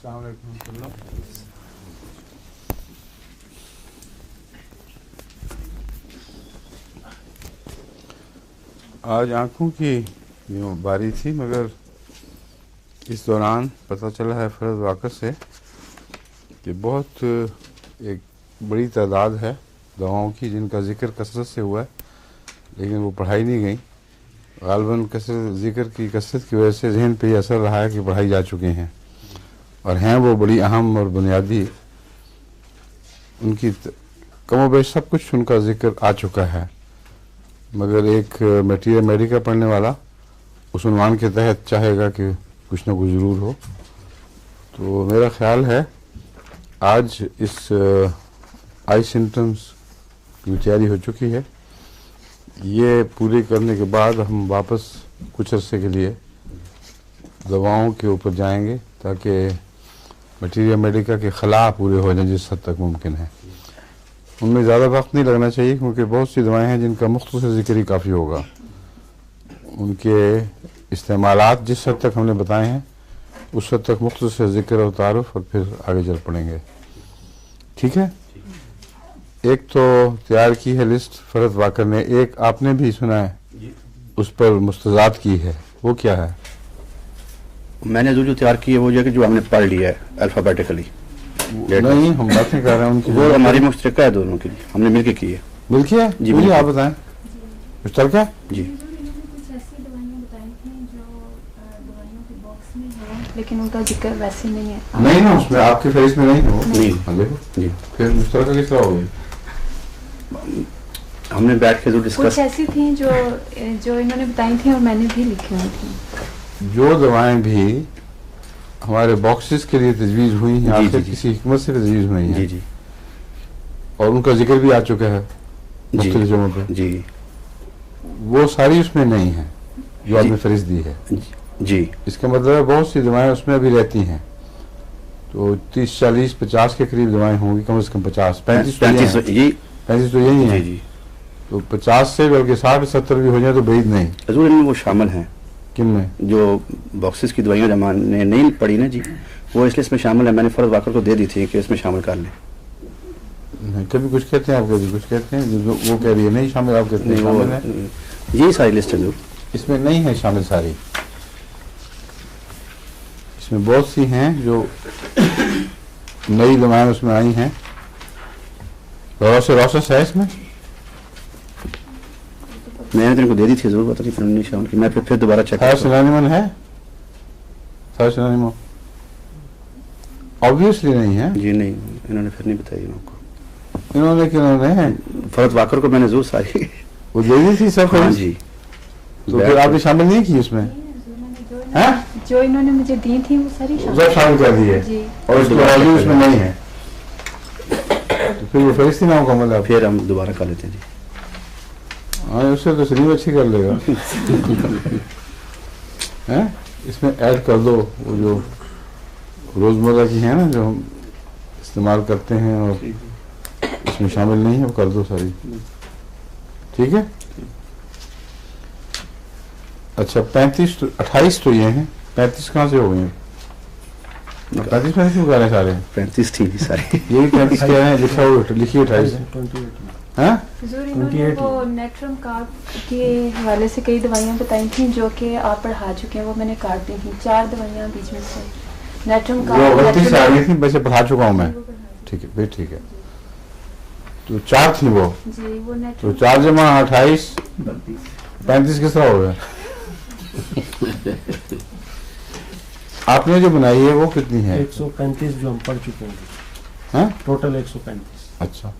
अस्सलाम वालेकुम। आज आँखों की यूँ बारी थी, मगर इस दौरान पता चला है फर्ज वाक़ से कि बहुत एक बड़ी तादाद है दवाओं की जिनका ज़िक्र कसरत से हुआ है, लेकिन वो पढ़ाई नहीं गई। ग़ालिबन कसरत ज़िक्र की कसरत की वजह से जहन पे ये असर रहा है कि पढ़ाई जा चुके हैं और हैं वो बड़ी अहम और बुनियादी। उनकी कमोबेश सब कुछ उनका ज़िक्र आ चुका है, मगर एक मटीरियल मेडिका पढ़ने वाला उस उन्वान के तहत चाहेगा कि कुछ ना कुछ ज़रूर हो। तो मेरा ख़्याल है आज इस आई सिम्टम्स की तैयारी हो चुकी है। ये पूरी करने के बाद हम वापस कुछ अर्से के लिए दवाओं के ऊपर जाएंगे ताकि मटीरियल मेडिका के खला पूरे हो जाएं जिस हद तक मुमकिन है। उनमें ज़्यादा वक्त नहीं लगना चाहिए क्योंकि बहुत सी दवाएं हैं जिनका मुख्तसर ज़िक्र ही काफ़ी होगा। उनके इस्तेमालात जिस हद तक हमने बताए हैं उस हद तक मुख्तसर ज़िक्र और तारुफ, और फिर आगे चल पड़ेंगे। ठीक है। एक तो तैयार की है लिस्ट फरद वाकर ने, एक आपने भी सुना है उस पर मुस्तजात की है, वो क्या है? मैंने जो तैयार की है वो जो हमने पढ़ लिया है अल्फ़ाबेटिकली। नहीं, हम बातें कर रहे हैं उनकी, वो हमारी मुश्तरका है दोनों की, हमने मिलके की है। मिलके है जी? मुझे आप बताएं। मुश्तरका जी। लेकिन उनका जिक्र वैसे नहीं है। नहीं ना, उसमें आपके फेस में नहीं हो। नहीं। देखो जी। फिर मुश्तरका किस तरह होगी? हमने बैठ के जो डिस्कस, कुछ ऐसी थी जो इन्होंने बताई थी और मैंने भी लिखी हुई थी। जो दवाएं भी हमारे बॉक्सेस के लिए तजवीज़ हुई हैं, जी, आखिर जी, किसी हिकमत से तजवीज़ हुई हैं। जी जी और उनका जिक्र भी आ चुका है जी मुख्तलिफ जगहों पे। जी वो सारी उसमें नहीं है जो आपने फहरिस्त दी है। जी। इसका मतलब है बहुत सी दवाएं उसमें अभी रहती हैं। तो 30, 40, 50 के करीब दवाएं होंगी, कम से कम 50, 35 जी 35 तो यही है। जी। तो 50 से बल्कि 60, 70 भी हो जाए तो बैद नहीं। हजूर इनमें वो शामिल हैं किन में? जो बॉक्सेस की दवाइयाँ जब मैंने नहीं पढ़ी ना जी, वो इसलिए इसमें शामिल है। मैंने फर्ज वाकर को दे दी थी कि इसमें शामिल कर लें। नहीं, कभी कुछ कहते हैं आप, कभी कुछ कहते हैं। जो वो कह रही है नहीं शामिल, आप कहते हैं शामिल है। यही सारी लिस्ट है जो इसमें नहीं है शामिल सारी। इसमें बहुत सी हैं जो नई दवाएं उसमें आई हैं। रोसस है इसमें? मैंने तो इनको दे दी थी, जरूर पता नहीं फिर उन्होंने शामिल की। मैं फिर दोबारा चेक थायोसिनानिमन है? थायोसिनानिमन ऑब्वियसली नहीं है जी। नहीं, इन्होंने फिर नहीं बताई आपको। इन्होंने है फरद वाकर को मैंने जरूर सारी वो दे दी थी सब। हाँ जी। तो फिर आपने शामिल नहीं की उसमें? जो इन्होंने मुझे दी थी वो सारी सब शामिल कर दी है जी। और उसके बावजूद उसमें नहीं है, तो फिर वो फरिश्ती ना मुकम्मल है। फिर हम दोबारा कर लेते हैं जी। हाँ, उससे तो सलीम अच्छी कर लेगा। हैं? इसमें ऐड कर दो वो जो रोज़मर्रा की है ना, जो हम इस्तेमाल करते हैं और इसमें शामिल नहीं है, वो कर दो सारी। ठीक है। अच्छा, 35 तो 28 तो ये हैं। 35 कहाँ से हो गए हैं? 35 क्यों कर रहे हैं सारे? 35 थी जी सारी। यही 35 कह रहे हैं, लिखा हुआ लिखिए 28। हाँ, हुजूर इन्होंने वो नेट्रम कार्ड के हवाले से कई दवाइयाँ बताई थी जो कि आप पढ़ा चुके हैं, वो मैंने काट दी थी। 4 दवाइयाँ बीच में से नेट्रम वो गलती से आ गई थी, वैसे पढ़ा चुका हूँ मैं। जी, वो पढ़ा ठीक है भाई, ठीक है। तो 4 थी वो, जी, वो तो नेट्रम 4 जमा 28 35 किस तरह हो गया? आपने जो बनाई है वो कितनी है? 135 जो हम पढ़ चुके हैं। हाँ, टोटल 135। अच्छा,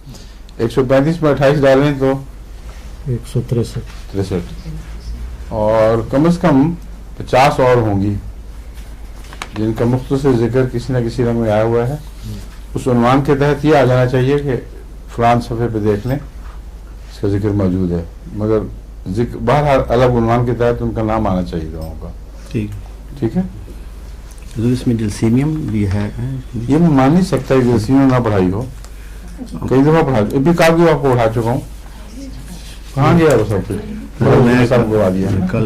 135 में 28 डालें तो 163। 63, और कम से कम 50 और होंगी जिनका मुख्तसर जिक्र किसी न किसी रंग में आया हुआ है। उस उन्वान के तहत ये आ जाना चाहिए कि फलान सफ़े पे देख लें, इसका जिक्र मौजूद है, मगर जिक्र बहरहाल अलग उन्वान के तहत उनका नाम आना चाहिए दवाओं का। ठीक है। तो इसमें जलसीमियम भी है। ये मैं मान नहीं सकता कि जलसीमियम ना पढ़ाई हो, कई दफ़ा पढ़ा, भी काफ़ी आपको पढ़ा चुका हूँ। कहाँ गया वो सब? कुछ मैंने सब करवा दिया कल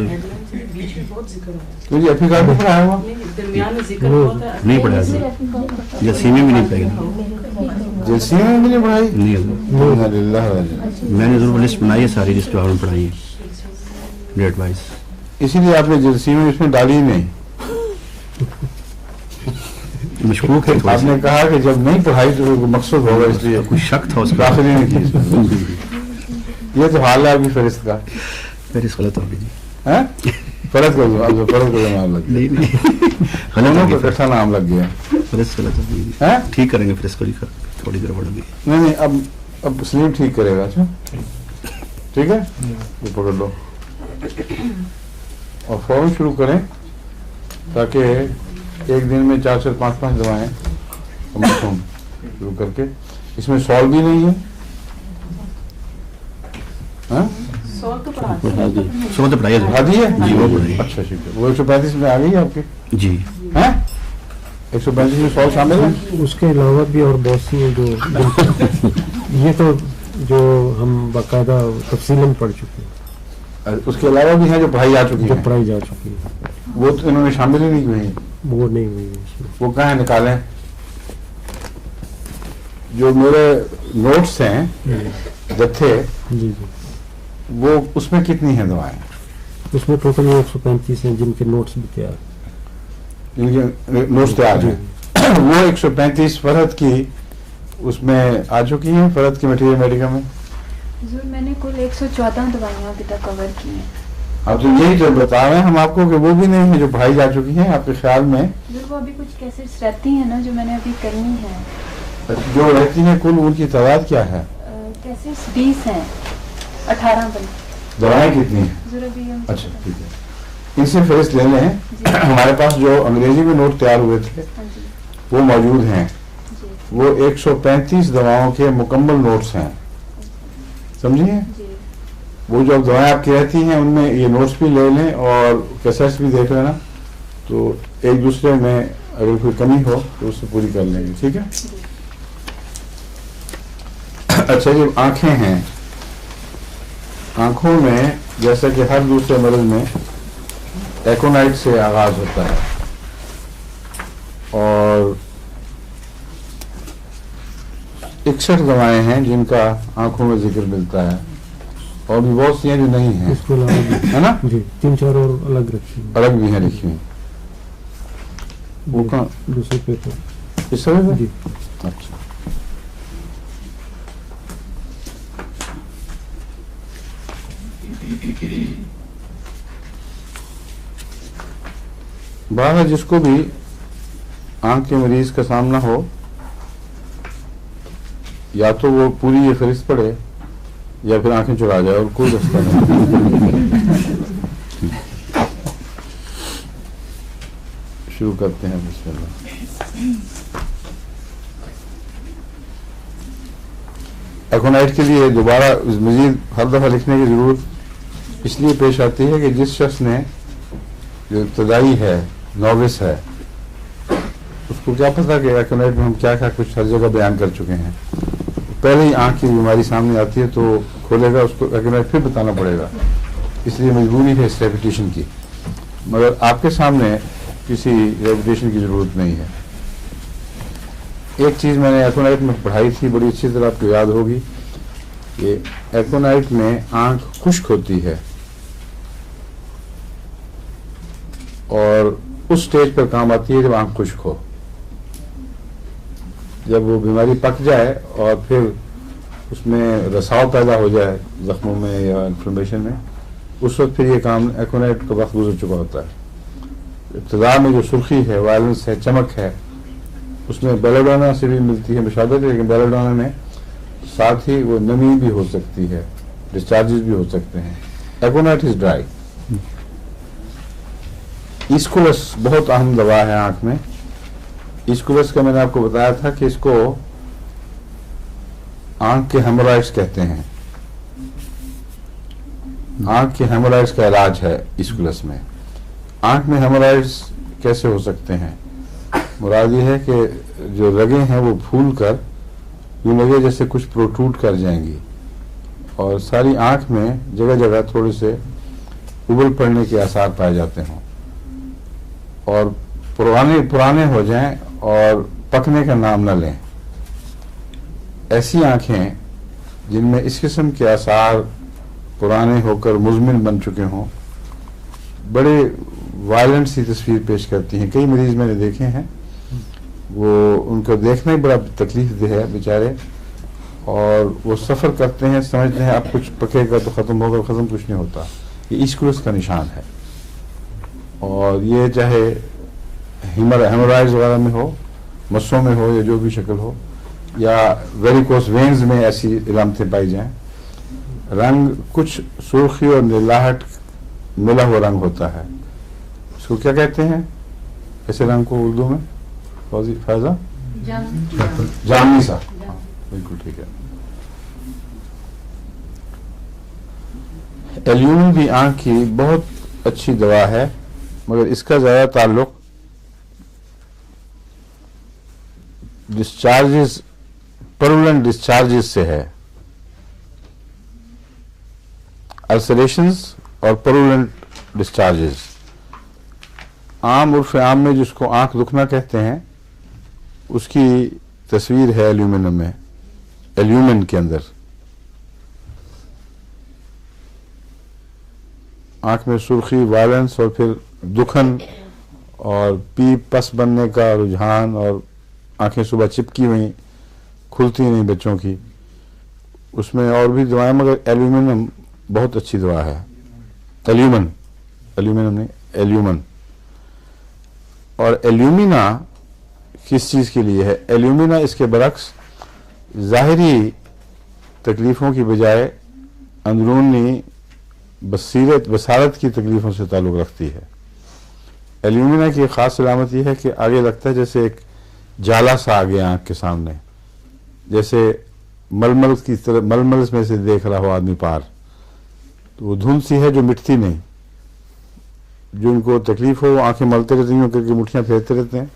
बहुत जिक्र है। तो जी अफ्रीका में पढ़ाया हुआ नहीं, दरमियान में जिक्र बहुत है। नहीं पढ़ाया जी, जसीम में भी नहीं पढ़ाया जैसी में भी नहीं पढ़ाई नहीं हजूर। इन्ना लिल्लाहि व इन्ना इलैहि। मैंने जरूर लिस्ट बनाई है सारी जिस पे आपने पढ़ाई है डेट वाइज। इसीलिए आपने जर्सी में इसमें डाली ही नहीं। मशकूक है थोड़ा सा। आपने कहा कि जब नहीं पढ़ाई तो वो मकसद होगा, इसलिए कुछ शक था उसका। दाखिल ही नहीं की इसमें। ये तो हाल है अभी फरिश्त का फिर इस गलत होगी जी। है। फर्ज कर दो, अब फर्ज कर दो नाम लग नहीं नहीं गलत दोनों होगी को फिर। इकट्ठा नाम लग गया फिर इस गलत होगी जी। है। ठीक करेंगे फिर इसको, थोड़ी गड़बड़ होगी। नहीं नहीं, अब स्लीप ठीक करेगा। अच्छा ठीक है, ये पकड़ लो और फौरन शुरू करें ताकि एक दिन में 4 से 5 दवाएं कम से कम शुरू करके। इसमें सॉल्व भी नहीं है, हाँ? सॉल तो पढ़ा पढ़ा दी सो तो पढ़ाई पढ़ा दी है जी, वो पढ़ाई। अच्छा ठीक है, वो 135 में आ गई है आपकी, जी। हैं? 135 में सॉल्व शामिल है। उसके अलावा भी और बहुत सी हैं जो ये तो जो हम बाकायदा तफसीलन पढ़ चुके हैं, उसके अलावा भी हैं जो पढ़ाई आ चुकी जो है, पढ़ाई जा चुकी है, वो तो इन्होंने शामिल ही नहीं हुई। वो नहीं हुई है इसमें। वो कहाँ है, निकालें। जो मेरे नोट्स हैं जत्थे, जी जी, वो उसमें कितनी हैं दवाएं? उसमें टोटल 135 हैं जिनके नोट्स भी तैयार हैं। जिनके नोट्स तैयार हैं वो 135 फरहत की उसमें आ चुकी हैं, फरहत की मटीरियल मेडिका में। हुजूर मैंने कुल 114 दवाइयाँ अभी तक कवर की हैं। अब तो यही जो बता रहे हैं हम आपको कि वो भी नहीं है जो पढ़ाई जा चुकी हैं आपके ख्याल में। हुजूर वो अभी कुछ कैसेट्स रहती हैं ना जो मैंने अभी करनी है। जो रहती हैं कुल उनकी तादाद क्या है? कैसेट्स 20 हैं, 18 बन। दवाएं कितनी हैं? हुजूर अभी हम अच्छा ठीक है, इनसे फहरिस्त ले लें। हमारे पास जो अंग्रेजी में नोट तैयार हुए थे हाँ जी वो मौजूद हैं। जी वो 135 दवाओं के मुकम्मल नोट्स हैं, समझिए। जी। वो जो दवाएं आपकी रहती हैं उनमें ये नोट्स भी ले लें और कैसेट्स भी देख लेना, तो एक दूसरे में अगर कोई कमी हो तो उससे पूरी कर लेंगे, ठीक है। अच्छा जी, आंखें हैं। आंखों में जैसा कि हर दूसरे मर्ज में एकोनाइट से आगाज होता है और 61 दवाएं हैं जिनका आंखों में जिक्र मिलता है, और भी बहुत सी हैं जो नहीं हैं, इसके अलावा भी है ना, जी 3-4 और अलग रखी हैं अलग भी हैं लिखी हुई। वो कहाँ, दूसरे पेपर। इस तरह से? जी अच्छा, बाहर जिसको भी आंख के मरीज का सामना हो, या तो वो पूरी ये फहरिस्त पढ़े या फिर आंखें चुरा जाए, और कोई रास्ता नहीं। शुरू करते हैं बिस्मिल्लाह। एकोनाइट के लिए दोबारा मजीद हर दफ़ा लिखने की ज़रूरत इसलिए पेश आती है कि जिस शख्स ने जो इब्तदाई है, नॉविस है, उसको क्या पता कि एकोनाइट में हम क्या क्या कुछ हर जगह बयान कर चुके हैं। पहले ही आंख की बीमारी सामने आती है तो खोलेगा, उसको एकोनाइट फिर बताना पड़ेगा, इसलिए मजबूरी है इस रेपिटेशन की। मगर आपके सामने किसी रेपिटेशन की ज़रूरत नहीं है। एक चीज़ मैंने एकोनाइट में पढ़ाई थी, बड़ी अच्छी तरह आपको याद होगी, कि एकोनाइट में आंख खुश्क होती है और उस स्टेज पर काम आती है जब आंख खुश्क हो। जब वो बीमारी पक जाए और फिर उसमें रसाव पैदा हो जाए जख्मों में या इन्फ्लेमेशन में, उस वक्त फिर ये काम एकोनाइट का वक्त गुजर चुका होता है। इब्तिदा में जो सुर्खी है, वायलेंस है, चमक है, उसमें बेलाडोना से भी मिलती है मुशाबहत, लेकिन बेलाडोना में साथ ही वो नमी भी हो सकती है, डिस्चार्जेस भी हो सकते हैं। एकोनाइट इज ड्राई। ईस्कुलस बहुत अहम दवा है आंख में। ईस्कुलस का मैंने आपको बताया था कि इसको आंख के हेमोराइड्स कहते हैं। आंख के हेमोराइड्स का इलाज है ईस्कुलस में। आंख में हेमोराइड्स कैसे हो सकते हैं? मुराद ये है कि जो रगें हैं वो फूल कर यूं लगे जैसे कुछ प्रोट्रूड कर जाएंगी और सारी आंख में जगह जगह थोड़े से उबल पड़ने के आसार पाए जाते हों और पुराने हो जाएं और पकने का नाम न लें। ऐसी आंखें जिनमें इस किस्म के आसार पुराने होकर मुज़मिन बन चुके हों बड़े वायलेंट सी तस्वीर पेश करती हैं। कई मरीज मैंने देखे हैं, वो उनको देखना ही बड़ा तकलीफ दे है बेचारे, और वो सफ़र करते हैं, समझते हैं अब कुछ पकेगा तो ख़त्म होगा, ख़त्म कुछ नहीं होता। ये इश्कुलस का निशान है। और ये चाहे हेमोराइड्स वगैरह में हो, मस्सों में हो, या जो भी शक्ल हो, या वेरिकोस वेन्स में ऐसी इलामतें पाई जाएं। रंग कुछ सुर्खी और नीलाहट मिला हुआ रंग होता है। इसको क्या कहते हैं ऐसे रंग को उर्दू में? फैजा? जामनी सा। बिल्कुल ठीक है। एल्यूमिन भी आंख की बहुत अच्छी दवा है, मगर इसका ज़्यादा ताल्लुक डिस्चार्जेस, परमानेंट डिस्चार्जेस से है। अल्सरेशंस और परमानेंट डिस्चार्जेस। आम उर्फ आम में जिसको आंख दुखना कहते हैं, उसकी तस्वीर है एल्यूमिनियम में, एल्यूमिन के अंदर। आंख में सुर्खी, वायलेंस और फिर दुखन और पस बनने का रुझान, और आंखें सुबह चिपकी हुई, खुलती नहीं बच्चों की। उसमें और भी दवाएं, मगर एल्यूमिनियम बहुत अच्छी दवा है। एल्यूमिनियम नहीं, एल्यूमिन। और एल्यूमिना किस चीज़ के लिए है? एल्यूमिना इसके बरक्स ज़ाहिरी तकलीफ़ों की बजाय अंदरूनी बसारत की तकलीफ़ों से ताल्लुक़ रखती है। एल्यूमिना की एक ख़ास अलामत यह है कि आगे लगता है जैसे एक जाला सा आ गया आँख के सामने, जैसे मलमल की तरह, मलमल में से देख रहा हो आदमी पार। तो वो धुंध सी है जो मिटती नहीं। जो उनको तकलीफ हो वो आंखें मलते रहती हैं, करके मुठ्ठियाँ फेरते रहते हैं,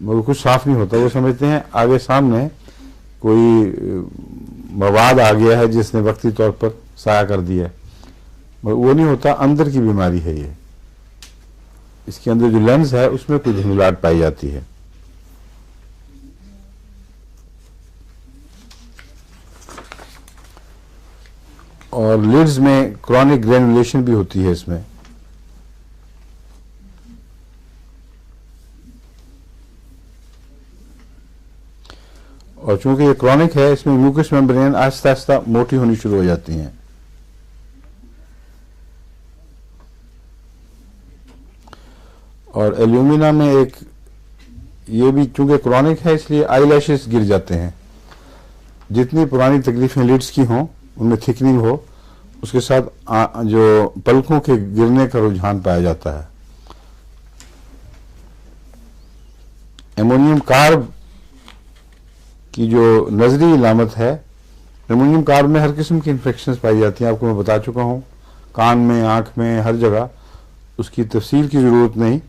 मगर कुछ साफ नहीं होता। वो समझते हैं आगे सामने कोई मवाद आ गया है जिसने वक्ती तौर पर साया कर दिया है, मगर वो नहीं होता। अंदर की बीमारी है ये। इसके अंदर जो लेंस है उसमें कोई धुंधलाहट पाई जाती है। और लिड्स में क्रॉनिक ग्रेनुलेशन भी होती है इसमें। और चूंकि ये क्रॉनिक है, इसमें म्यूकस मेम्ब्रेन आहिस्ता आहिस्ता मोटी होनी शुरू हो जाती हैं। और एल्यूमिना में एक ये भी चूंकि क्रॉनिक है, इसलिए आईलैशेस गिर जाते हैं। जितनी पुरानी तकलीफें लिड्स की हों उनमें थिकनिंग हो, उसके साथ जो पलकों के गिरने का रुझान पाया जाता है। एमोनियम कार्ब की जो नजरी इलामत है, एमोनियम कार्ब में हर किस्म की इन्फेक्शंस पाई जाती हैं। आपको मैं बता चुका हूँ, कान में, आँख में, हर जगह। उसकी तफसील की ज़रूरत नहीं।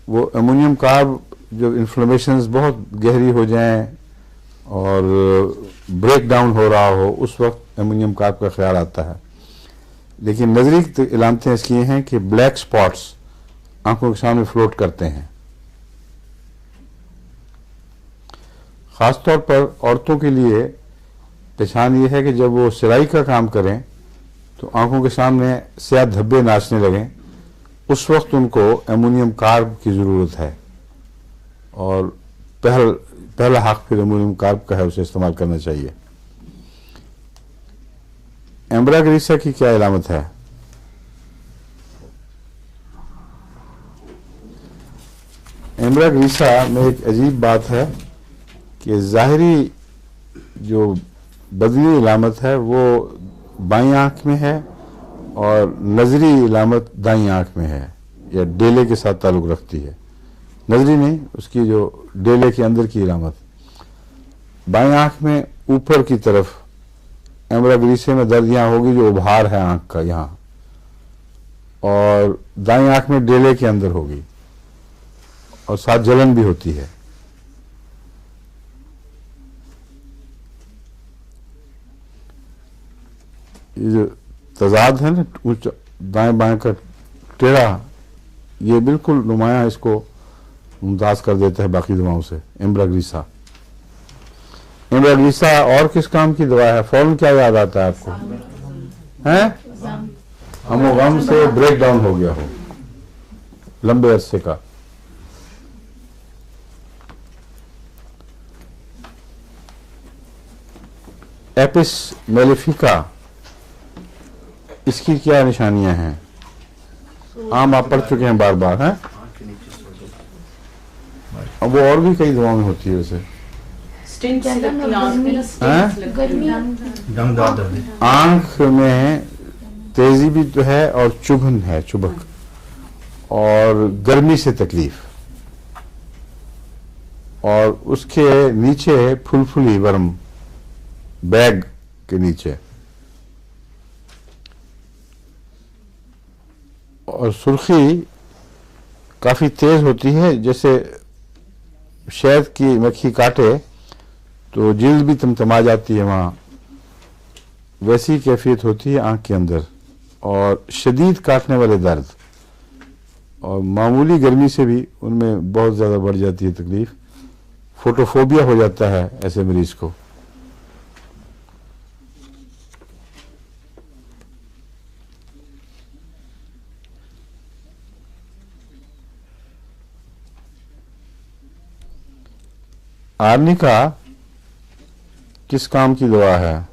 वो एमोनियम कार्ब जब इन्फ्लेमेशंस बहुत गहरी हो जाएं और ब्रेक डाउन हो रहा हो, उस वक्त एमोनियम कार्ब का ख्याल आता है। लेकिन नजरी इलामतें इसकी ये हैं कि ब्लैक स्पॉट्स आंखों के सामने फ्लोट करते हैं। ख़ासतौर पर औरतों के लिए पहचान ये है कि जब वो सिलाई का काम करें तो आंखों के सामने स्याह धब्बे नाचने लगें, उस वक्त उनको एमोनियम कार्ब की ज़रूरत है। और पहला हक फिर एमोनियम कार्ब का है, उसे इस्तेमाल करना चाहिए। एम्ब्राग्रीसा की क्या इलामत है? एम्ब्राग्रीसा में एक अजीब बात है कि ज़ाहिरी जो बदनी इलामत है वो बाईं आंख में है और नजरी इलामत दाईं आंख में है, या डेले के साथ ताल्लुक़ रखती है। नजरी नहीं, उसकी जो डेले के अंदर की इलामत। बाईं आंख में ऊपर की तरफ एम्ब्राग्रीसे में दर्द यहाँ होगी, जो उभार है आंख का यहाँ, और दाईं आंख में डेले के अंदर होगी, और साथ जलन भी होती है। ये जो तजाद है ना दाएं बाएं का टेढ़ा, ये बिल्कुल नुमाया इसको मुमताज कर देता है बाकी दवाओं से। एम्ब्राग्लिसा, एम्ब्राग्लिसा और किस काम की दवा है? फौरन क्या याद आता है आपको? हैं? हमो गम से ब्रेक डाउन हो गया हो लंबे अरसे का। एपिस मेलिफिका, इसकी क्या निशानियां हैं? आम आप पढ़ चुके हैं बार बार, हैं? अब वो और भी कई दवाओं में होती है वैसे। स्टिंट से लगती है, आँख में ना हैं? स्टिंट लगती है। आंख में तेजी भी तो है और चुभन है, चुभक, और गर्मी से तकलीफ, और उसके नीचे फुलफुली वर्म, बैग के नीचे, और सुर्खी काफी तेज होती है, जैसे शहद की मक्खी काटे तो जिल्द भी तमतमा जाती है वहां, वैसी कैफियत होती है आंख के अंदर, और शदीद काटने वाले दर्द, और मामूली गर्मी से भी उनमें बहुत ज्यादा बढ़ जाती है तकलीफ। फोटोफोबिया हो जाता है ऐसे मरीज को। आर्निका किस काम की दवा है?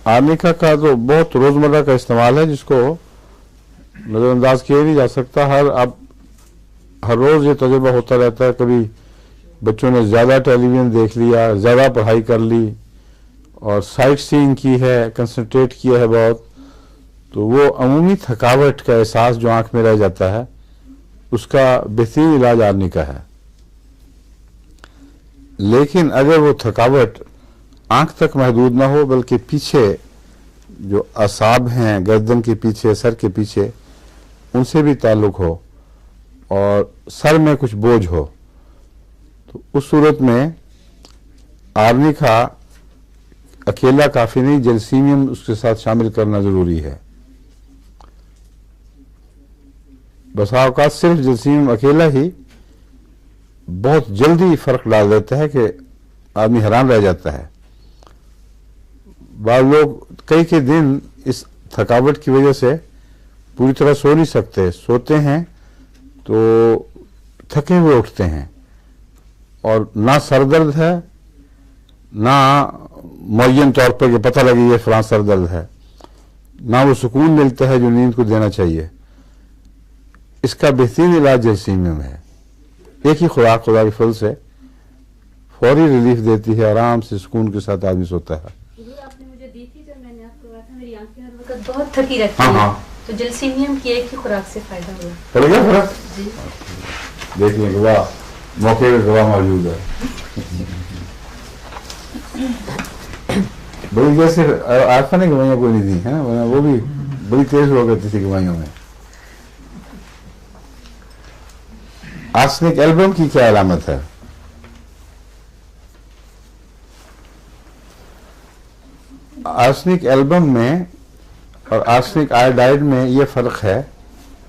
आर्निका का तो बहुत रोजमर्रा का इस्तेमाल है, जिसको नजरअंदाज किया नहीं जा सकता। हर रोज ये तजुर्बा होता रहता है। कभी बच्चों ने ज्यादा टेलीविजन देख लिया, ज्यादा पढ़ाई कर ली, और साइट सीइंग की है, कंसंट्रेट किया है बहुत, तो वो अमूमी थकावट का एहसास जो आंख में रह जाता है, उसका बेहतरीन इलाज आर्निका है। लेकिन अगर वो थकावट आंख तक महदूद ना हो, बल्कि पीछे जो असाब हैं, गर्दन के पीछे, सर के पीछे, उनसे भी ताल्लुक हो, और सर में कुछ बोझ हो, तो उस सूरत में आर्निका अकेला काफी नहीं, जलसीमियम उसके साथ शामिल करना जरूरी है। बसा औकात सिर्फ जलसीमियम अकेला ही बहुत जल्दी फर्क डाल देता है कि आदमी हैरान रह जाता है। बाद लोग कई दिन इस थकावट की वजह से पूरी तरह सो नहीं सकते, सोते हैं तो थके हुए उठते हैं, और ना सर दर्द है, ना मुअय्यन तौर पर ये पता लगे ये फलां सर दर्द है, ना वो सुकून मिलता है जो नींद को देना चाहिए। इसका बेहतरीन इलाज जलसीमियम है। एक ही खुराक खुदा के फल से फौरी रिलीफ देती है, आराम से सुकून के साथ आदमी सोता है। आपने मुझे दी थी जब मैंने आपको कहा था मेरी आंखें हर वक्त बहुत थकी रहती हाँ, हैं, हाँ। तो जलसीमियम की एक ही खुराक से फायदा हुआ। पड़ गया फर्क? जी। देखिए गवाह, मौके पे गवाह मौजूद है। बड़ी जैसे आफा ने गवाइयाँ कोई नहीं दी है ना, वरना वो भी बड़ी तेज हुआ करती थी गवाइयों में। आर्सेनिक एल्बम की क्या अलामत है? आर्सेनिक एल्बम में और आर्सेनिक आयोडाइड में यह फर्क है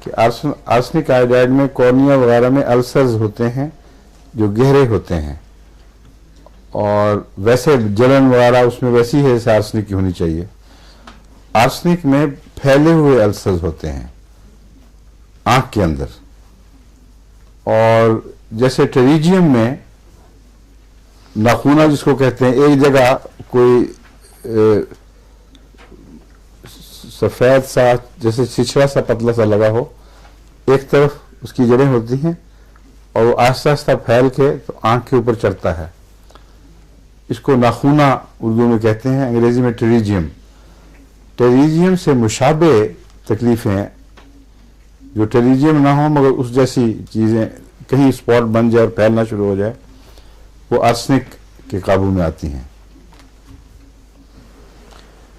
कि आर्सेनिक आयोडाइड में कॉर्निया वगैरह में अल्सर्स होते हैं जो गहरे होते हैं, और वैसे जलन वगैरह उसमें वैसी है जैसे आर्सेनिक की होनी चाहिए। आर्सेनिक में फैले हुए अल्सर्स होते हैं आंख के अंदर, और जैसे टेरिजियम में नाखूना जिसको कहते हैं, एक जगह कोई सफेद सा जैसे छिछड़ा सा पतला सा लगा हो, एक तरफ उसकी जड़ें होती हैं, और वो आहिस्ता आहिस्ता फैल के तो आंख के ऊपर चढ़ता है। इसको नाखूना उर्दू में कहते हैं, अंग्रेजी में टेरिजियम। टेरिजियम से मुशाबे तकलीफें जो टेरिजियम ना हो मगर उस जैसी चीजें कहीं स्पॉट बन जाए और फैलना शुरू हो जाए, वो आर्सेनिक के काबू में आती हैं।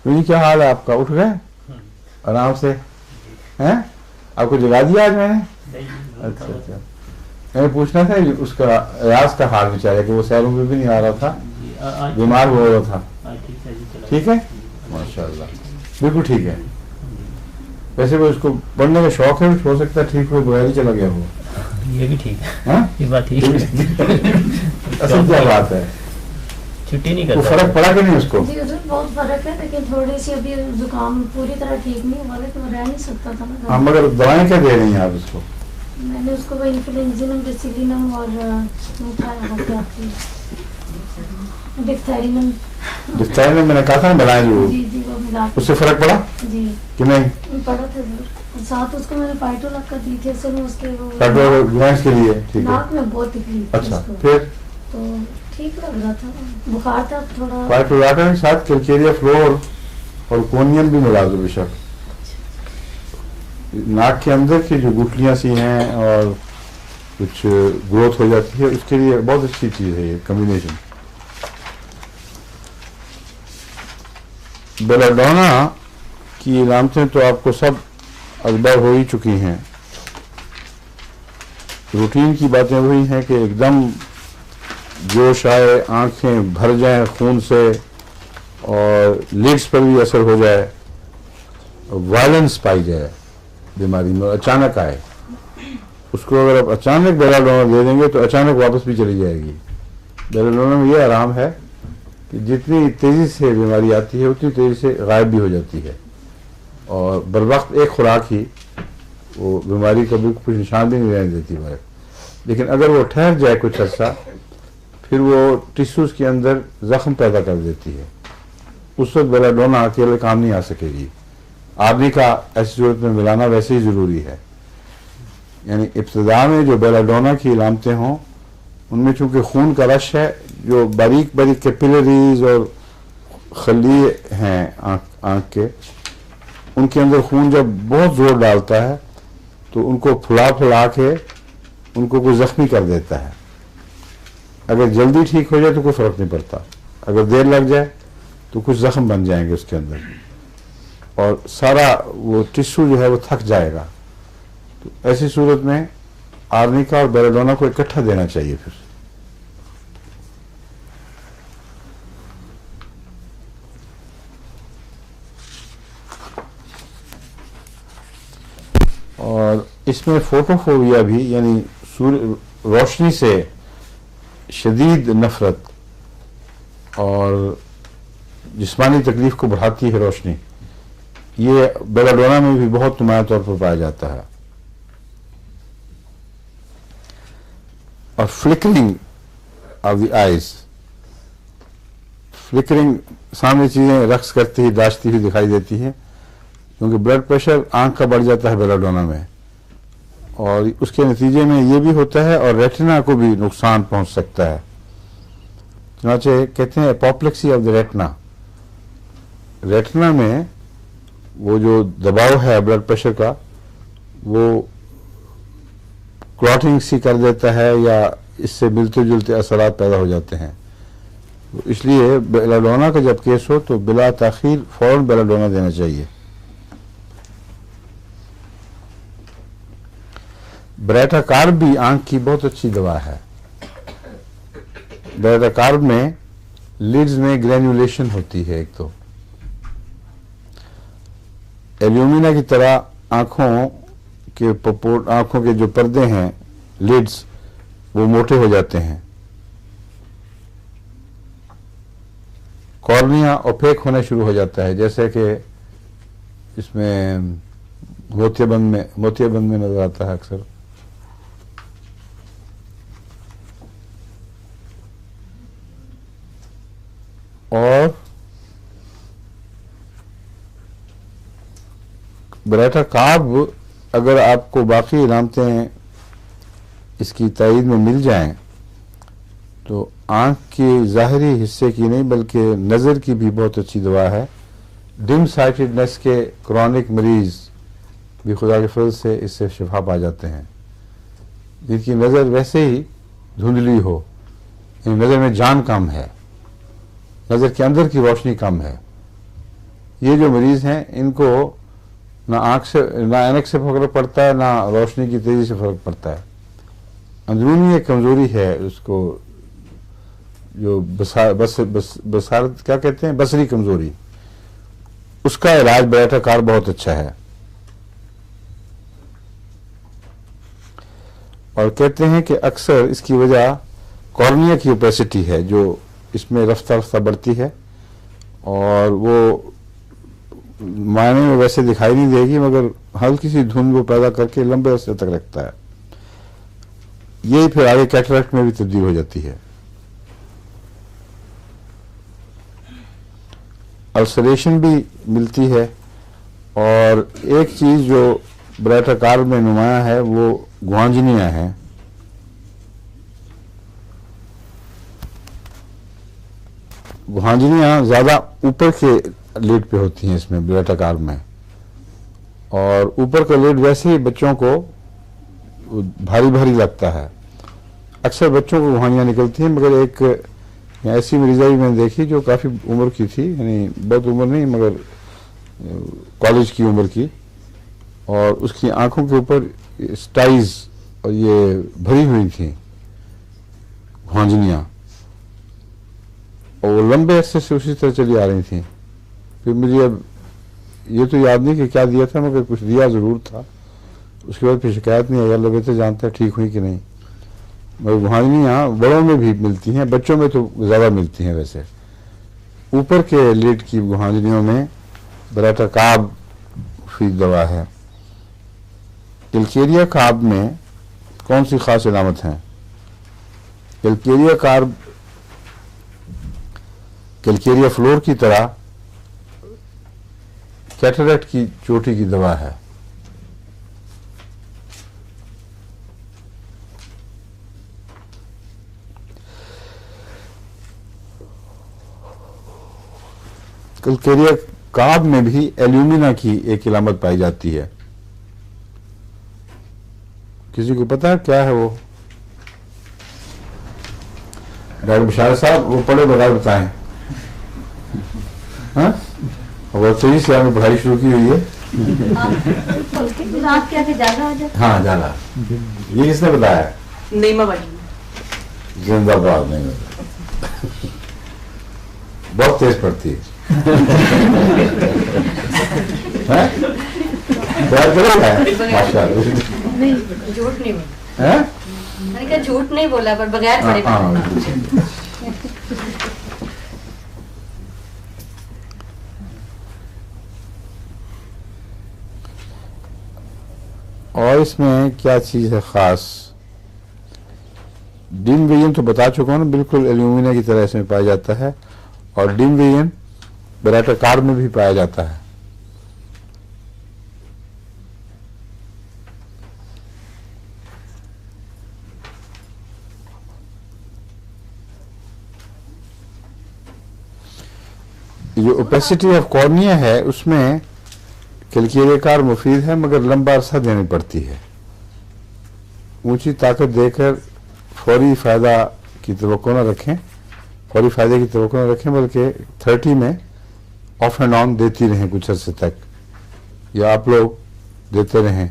तो क्या हाल है आपका? उठ गए आराम से? हैं? आपको जगा दिया आज मैंने? अच्छा अच्छा, मैंने पूछना था उसका राज का हाल बेचारे कि वो शहरों में भी नहीं आ रहा था, बीमार हो रहा था। ठीक है। माशाल्लाह, बिल्कुल ठीक है। वैसे वो इसको पढ़ने का शौक है, हो सकता है ठीक हो, बगैर ही चला गया हो। ये भी ठीक है, हाँ? ये बात ठीक है। असल क्या बात है, छुट्टी नहीं वो करता। फर्क पड़ा कि नहीं उसको? जी हुजूर बहुत फर्क है, लेकिन थोड़ी सी अभी जुकाम पूरी तरह ठीक नहीं हुआ, लेकिन वो रह नहीं सकता था ना। हाँ, मगर दवाएं क्या दे रही हैं आप उसको? मैंने उसको वो इन्फ्लुएंजिनम, डिसिलिनम और डिप्थेरिनम। डिस्टाइल में मैंने कहा था ना बनाए जो, जी जी वो मिला के- उससे फर्क पड़ा जी कि नहीं? पड़ा था जरूर। और साथ उसको मैंने पाइटोलक का दी थी, असल में उसके वो डॉक्टर ग्लैंड्स के लिए, ठीक है। नाक में बहुत तकलीफ थी अच्छा, उसको। फिर तो ठीक लग रहा था, बुखार था थोड़ा। पाइटोलाका के साथ कैल्केरिया फ्लोर और कोनियम भी मिला दो बेशक। नाक के अंदर की जो गुठलियां सी हैं और कुछ ग्रोथ हो जाती है, उसके लिए बहुत अच्छी चीज है ये कॉम्बिनेशन। बेलाडोना की इलामतें तो आपको सब अखबार हो ही चुकी हैं। रूटीन की बातें वही हैं कि एकदम जोश आए, आंखें भर जाएं खून से और लिड्स पर भी असर हो जाए, वायलेंस पाई जाए बीमारी में, अचानक आए। उसको अगर आप अचानक बेलाडोना दे देंगे तो अचानक वापस भी चली जाएगी। बेलाडोना में ये आराम है कि जितनी तेज़ी से बीमारी आती है उतनी तेज़ी से गायब भी हो जाती है, और बर वक्त एक खुराक ही वो बीमारी का बिल्कुल कुछ निशान भी नहीं रहने देती है। लेकिन अगर वो ठहर जाए कुछ अर्सा, फिर वो टिश्यूज़ के अंदर ज़ख्म पैदा कर देती है। उस वक्त बेलाडोना अकेले काम नहीं आ सकेगी। आदमी का ऐसी सूरत में मिलाना वैसे ही ज़रूरी है। यानी इब्तिदा में जो बेलाडोना की इलामतें हों, उनमें चूँकि खून का रश है, जो बारीक बारीक कैपिलरीज और खली हैं आँख के, उनके अंदर खून जब बहुत ज़ोर डालता है तो उनको फुला फुला के उनको कोई ज़ख्मी कर देता है। अगर जल्दी ठीक हो जाए तो कोई फ़र्क नहीं पड़ता, अगर देर लग जाए तो कुछ ज़ख्म बन जाएंगे उसके अंदर और सारा वो टिश्यू जो है वो थक जाएगा। तो ऐसी सूरत में आर्निका और बेलाडोना को इकट्ठा देना चाहिए। फिर और इसमें फोटोफोबिया भी, यानी सूर्य रोशनी से शदीद नफरत और जिस्मानी तकलीफ को बढ़ाती है रोशनी, ये बेलाडोना में भी बहुत नुमाया तौर पर पाया जाता है। और flickering of the eyes, flickering, सामने चीज़ें रक्स करती हुई, दाशती हुई दिखाई देती है, क्योंकि ब्लड प्रेशर आंख का बढ़ जाता है बेलाडोना में, और उसके नतीजे में ये भी होता है और रेटिना को भी नुकसान पहुंच सकता है। चुनाचे कहते हैं apoplexy of the retina. Retina में वो जो दबाव है ब्लड प्रेशर का, वो क्लॉटिंग सी कर देता है या इससे मिलते जुलते असरात पैदा हो जाते हैं। तो इसलिए बेलाडोना का जब केस हो तो बिला ताखीर फौरन बेलाडोना देना चाहिए। ब्रेटाकार्ब भी आंख की बहुत अच्छी दवा है। ब्रेटाकार्ब में लिड्स में ग्रेन्युलेशन होती है, एक तो एल्यूमिना की तरह आंखों के पपोट, आंखों के जो पर्दे हैं लिड्स, वो मोटे हो जाते हैं। कॉर्निया ओपेक होना शुरू हो जाता है, जैसे कि इसमें मोतियाबंद में नजर आता है अक्सर। और ब्रेटाकार्ब अगर आपको बाकी इलामतें इसकी तायीद में मिल जाएं तो आँख के ज़ाहरी हिस्से की नहीं बल्कि नज़र की भी बहुत अच्छी दवा है। डिम साइटेडनेस के क्रॉनिक मरीज़ भी खुदा के फजल से इससे शिफा पा जाते हैं, जिनकी नज़र वैसे ही धुंधली हो, नज़र में जान कम है, नज़र के अंदर की रोशनी कम है। ये जो मरीज़ हैं इनको ना आँख से, ना ऐनक से फर्क पड़ता है, ना रोशनी की तेज़ी से फ़र्क पड़ता है। अंदरूनी एक कमज़ोरी है उसको, जो बसारत क्या कहते हैं, बसरी कमज़ोरी, उसका इलाज बेलाटाकार बहुत अच्छा है। और कहते हैं कि अक्सर इसकी वजह कॉर्निया की ओपेसिटी है, जो इसमें रफ्ता रफ्ता बढ़ती है, और वो मायने में वैसे दिखाई नहीं देगी, मगर हल्की सी धुंध वो पैदा करके लंबे अरसे तक रखता है। यही फिर आगे कैटरैक्ट में भी तब्दील हो जाती है। अल्सरेशन भी मिलती है, और एक चीज जो बेलाटाकार में नुमाया है वो गुआंजनिया है। गुआंजनिया ज्यादा ऊपर के लीड पे होती हैं इसमें बेलाटाकार में, और ऊपर का लीड वैसे ही बच्चों को भारी भारी लगता है। अक्सर बच्चों को गुआंजनिया निकलती है, मगर एक ऐसी मरीजा भी मैंने देखी जो काफी उम्र की थी, यानी बहुत उम्र नहीं मगर कॉलेज की उम्र की, और उसकी आंखों के ऊपर स्टाइज और ये भरी हुई थी गुआंजनिया, और वो लंबे अरसे से उसी तरह चली आ रही थी। फिर मुझे अब ये तो याद नहीं कि क्या दिया था, मगर कुछ दिया जरूर था। उसके बाद फिर शिकायत नहीं आई, अल्लाह बेहतर जानता है ठीक हुई कि नहीं। मगर गुआंजनिया बड़ों में भी मिलती हैं, बच्चों में तो ज्यादा मिलती हैं। वैसे ऊपर के लीड की गुआंजनियों में बेलाटाकार की दवा है। कैलकेरिया कार्ब में कौन सी खास इलामत है? कैलकेरिया कार्ब कैलकेरिया फ्लोर की तरह कैटरैक्ट की चोटी की दवा है। कैलकेरिया कार्ब में भी एल्यूमिना की एक इलामत पाई जाती है। किसी को पता है क्या है वो? डॉक्टर बशार साहब वो पढ़े बगैर बताएं। हाँ, और तेजी से आपने पढ़ाई शुरू की हुई है। रात क्या थे, ज्यादा हो जाता? हाँ जाला, ये किसने बताया? नहीं मैं बड़ी जिंदाबाद। नहीं बताया, बहुत तेज पढ़ती है। हैं? प्यार करेगा माशाल्लाह। नहीं झूठ नहीं बोला, हैं? मैंने कहा झूठ नहीं बोला, पर बगैर पढ़े पढ़े। और इसमें क्या चीज है खास? डिम विजन तो बता चुका हूं ना, बिल्कुल एल्यूमिना की तरह इसमें पाया जाता है, और डिम विजन बेलाटाकार में भी पाया जाता है। जो ओपेसिटी ऑफ कॉर्निया है उसमें कैलकेरिया कार्ब मुफीद है, मगर लंबा अरसा देनी पड़ती है। ऊंची ताकत देकर फौरी फायदा की तवक्को न रखें, फौरी फायदे की तवक्को न रखें, बल्कि 30 में ऑफ एंड ऑन देती रहें कुछ अर्से तक, या आप लोग देते रहें,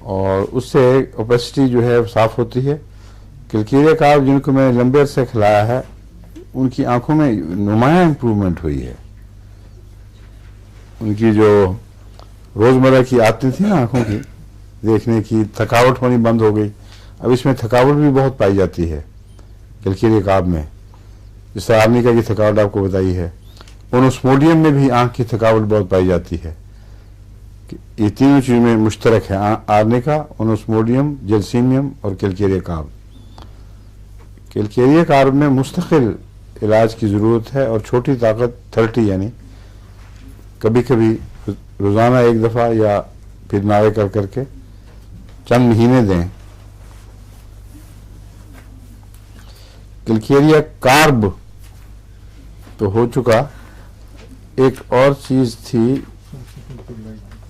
और उससे ओपेसिटी जो है साफ होती है। कैलकेरिया कार्ब जिनको मैंने लंबे अरसे खिलाया है उनकी आंखों में नुमाया इम्प्रूवमेंट हुई है। उनकी जो रोजमर्रा की आदतें थी ना आंखों की देखने की, थकावट होनी बंद हो गई। अब इसमें थकावट भी बहुत पाई जाती है कैलकेरिया कार्ब में, जिस तरह आर्निका की थकावट आपको बताई है। ओनोस्मोडियम में भी आंख की थकावट बहुत पाई जाती है। ये तीनों चीजों में मुश्तरक है, आर्निका, ओनोस्मोडियम, जेल्सीनियम और कैलकेरिया कार्ब। कैलकेरिया कार्ब में मुस्तकिल इलाज की जरूरत है, और छोटी ताकत 30 यानी कभी कभी रोजाना एक दफा या फिर नावे कर करके चंद महीने दें। कैलकेरिया कार्ब तो हो चुका, एक और चीज थी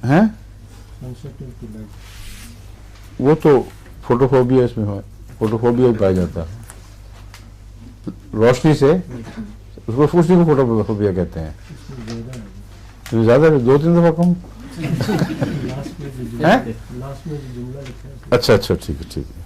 हैं, वो तो फोटोफोबिया इसमें है, फोटोफोबिया ही पाया जाता है रोशनी से, उसको उसी को फोटोफोबिया कहते हैं। ज्यादा 2-3 दफा कहूँ? अच्छा अच्छा, ठीक है ठीक है।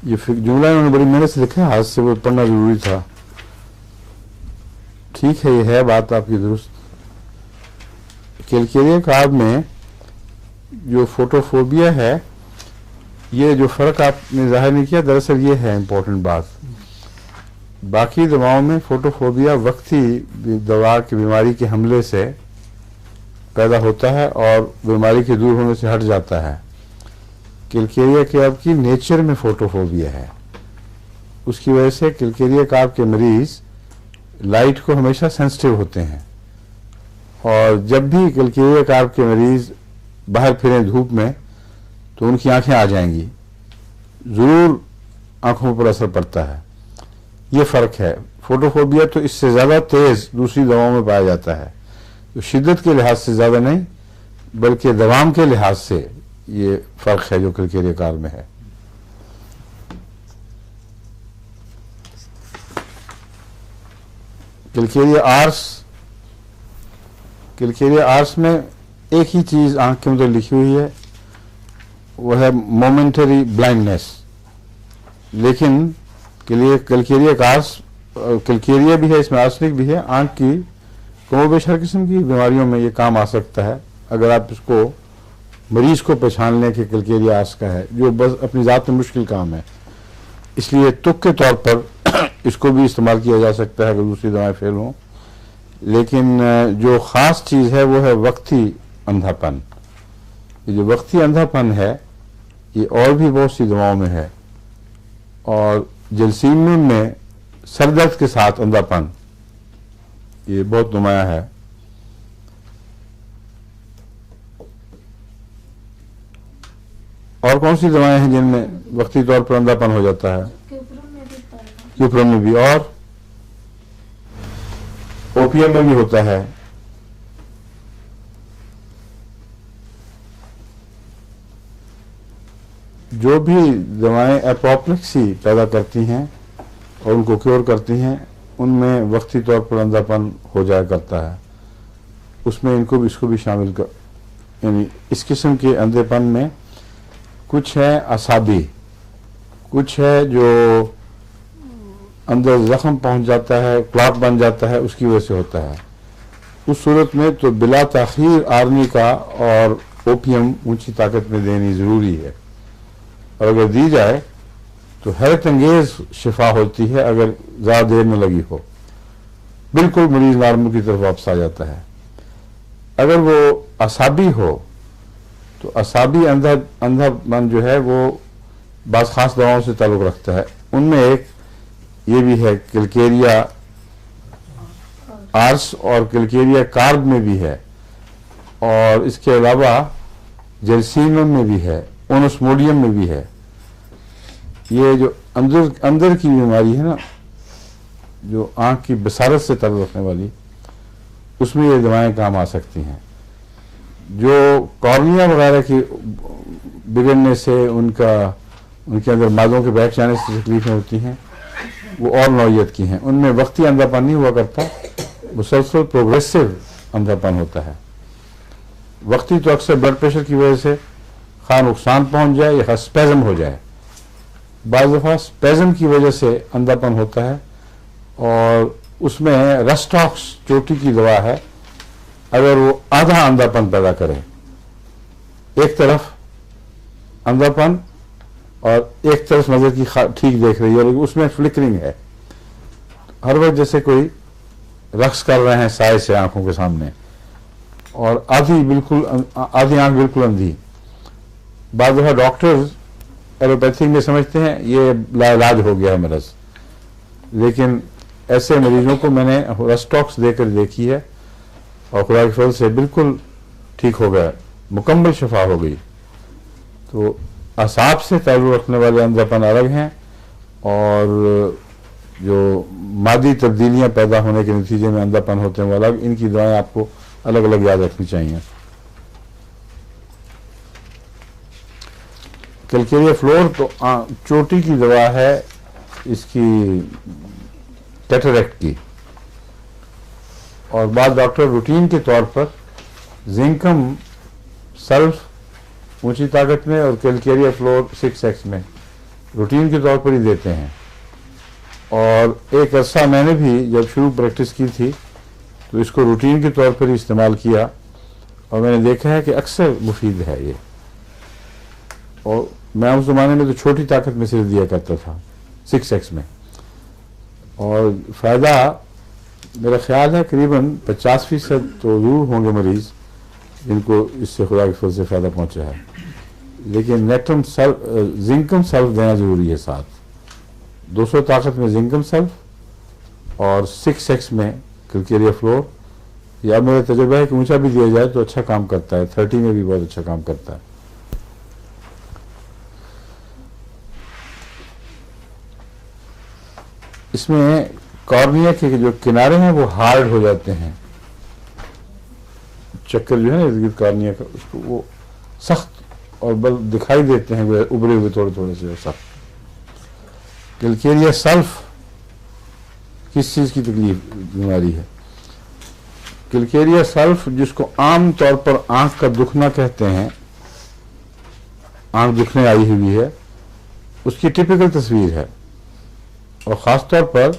ये जुमला इन्होंने बड़ी मेहनत से लिखा है, हाथ से वो पढ़ना जरूरी था। ठीक है, ये है बात आपकी दुरुस्त। कैलकेरिया कार्ब में जो फोटोफोबिया है, ये जो फ़र्क आपने जाहिर नहीं किया, दरअसल ये है इम्पोर्टेंट बात। बाकी दवाओं में फोटोफोबिया वक्ती दवा की बीमारी के हमले से पैदा होता है और बीमारी के दूर होने से हट जाता है। कैलकेरिया कार्ब की नेचर में फोटोफोबिया है, उसकी वजह से कैलकेरिया कार्ब के मरीज लाइट को हमेशा सेंसिटिव होते हैं, और जब भी कैलकेरिया कार्ब के मरीज बाहर फिरें धूप में तो उनकी आंखें आ जाएंगी, ज़रूर आंखों पर असर पड़ता है। ये फ़र्क है। फोटोफोबिया तो इससे ज़्यादा तेज़ दूसरी दवाओं में पाया जाता है, तो शिद्दत के लिहाज से ज़्यादा नहीं बल्कि दवाम के लिहाज से ये फ़र्क है जो कैलकेरिया कार्ब में है। कैलकेरिया आर्स में एक ही चीज़ आंख के अंदर लिखी हुई है, वो है मोमेंटरी ब्लाइंडनेस। लेकिन कैलकेरिया कैलकेरिया भी है, इसमें आर्सेनिक भी है। आंख की कमोबेश हर किस्म की बीमारियों में ये काम आ सकता है अगर आप इसको मरीज को पहचान लें कि कैलकेरिया आर्स का है, जो बस अपनी ज़ात में मुश्किल काम है। इसलिए तुक के तौर पर इसको भी इस्तेमाल किया जा सकता है अगर दूसरी दवाएं फेल हों। लेकिन जो ख़ास चीज़ है वो है वक्ती अंधापन। ये जो वक्ती अंधापन है ये और भी बहुत सी दवाओं में है, और जलसीमियम में सरदर्द के साथ अंधापन ये बहुत नुमाया है। और कौन सी दवाएं हैं जिनमें वक्ती तौर पर अंधापन हो जाता है? क्यूप्रम में भी, और ओपीएम में भी होता है। जो भी दवाएं एपोप्लेक्सी पैदा करती हैं और उनको क्योर करती हैं, उनमें वक्ती तौर पर अंधापन हो जाया करता है। उसमें इसको भी शामिल कर, यानी इस किस्म के अंधेपन में कुछ है असाबी, कुछ है जो अंदर जख्म पहुंच जाता है, क्लॉट बन जाता है, उसकी वजह से होता है। उस सूरत में तो बिला ताखीर आर्निका और ओपीएम ऊंची ताकत में देनी ज़रूरी है, और अगर दी जाए तो हैरत अंगेज शिफा होती है अगर ज़्यादा देर में लगी हो। बिल्कुल मरीज नॉर्मल की तरफ वापस आ जाता है। अगर वो असाबी हो तो असाबी अंधापन जो है वो बाज़ ख़ास दवाओं से ताल्लुक़ रखता है। उनमें एक ये भी है, कैलकेरिया आर्स और कैलकेरिया कार्ब में भी है, और इसके अलावा जलसीमियम में भी है, ओनोस्मोडियम में भी है। ये जो अंदर की बीमारी है ना, जो आंख की बसारत से ताल्लुक़ रखने वाली, उसमें ये दवाएं काम आ सकती हैं। जो कॉर्निया वगैरह की बिगड़ने से उनके अंदर मादों के बैठ जाने से तकलीफें होती हैं, वो और नौयत की हैं। उनमें वक्ती अंधापन नहीं हुआ करता, मुसलसल प्रोग्रेसिव अंधापन होता है। वक्ती तो अक्सर ब्लड प्रेशर की वजह से खा नुकसान पहुंच जाए या स्पेज़म हो जाए, बाज़ दफ़ा स्पेज़म की वजह से अंधापन होता है, और उसमें रस्टॉक्स चोटी की दवा है। अगर वो आधा अंधापन पैदा करे, एक तरफ अंधापन और एक तरफ नजर की ठीक देख रही है, लेकिन उसमें फ्लिकरिंग है, हर वक्त जैसे कोई रक्स कर रहे हैं साए से आंखों के सामने, और आधी आंख बिल्कुल अंधी। बाद दफा डॉक्टर्स एलोपैथी में समझते हैं ये लाइलाज हो गया है मरज, लेकिन ऐसे मरीजों को मैंने रस्टॉक्स देकर देखी है और खुदा के फजल से बिल्कुल ठीक हो गया, मुकम्मल शफा हो गई। तो असाब से ताल्लुक़ रखने वाले अंधापन अलग हैं, और जो मादी तब्दीलियां पैदा होने के नतीजे में अंधापन होते हैं वो अलग। इनकी दवाएं आपको अलग अलग याद रखनी चाहिए। कैलकेरिया फ्लोर तो चोटी की दवा है, इसकी कैटरेक्ट की, और बाद डॉक्टर रूटीन के तौर पर जिंकम सल्फ ऊंची ताकत में और कैलकेरिया फ्लोर 6x में रूटीन के तौर पर ही देते हैं। और एक अर्सा मैंने भी जब शुरू प्रैक्टिस की थी तो इसको रूटीन के तौर पर ही इस्तेमाल किया और मैंने देखा है कि अक्सर मुफीद है ये। और मैं उस ज़माने में तो छोटी ताकत में सिर्फ दिया करता था 6x में, और फ़ायदा मेरा ख्याल है करीबन 50% तो ज़रूर होंगे मरीज़ जिनको इससे खुदा के फजल से फ़ायदा पहुंचा है। लेकिन नेट्रम सल्फ, जिंकम सल्फ देना ज़रूरी है साथ। 200 ताकत में जिंकम सल्फ और 6x में कैलकेरिया फ्लोर, या मेरा तजुर्बा है कि ऊंचा भी दिया जाए तो अच्छा काम करता है। 30 में भी बहुत अच्छा काम करता है। इसमें कॉर्निया के जो किनारे हैं वो हार्ड हो जाते हैं, चक्कर जो है ना इर्द गिर्द कॉर्निया का, उसको वो सख्त और बल दिखाई देते हैं उभरे हुए थोड़े थोड़े से सख्त। कैलकेरिया सल्फ किस चीज़ की तकलीफ बीमारी है? कैलकेरिया सल्फ जिसको आम तौर पर आंख का दुखना कहते हैं, आंख दुखने आई हुई है, उसकी टिपिकल तस्वीर है। और ख़ास तौर पर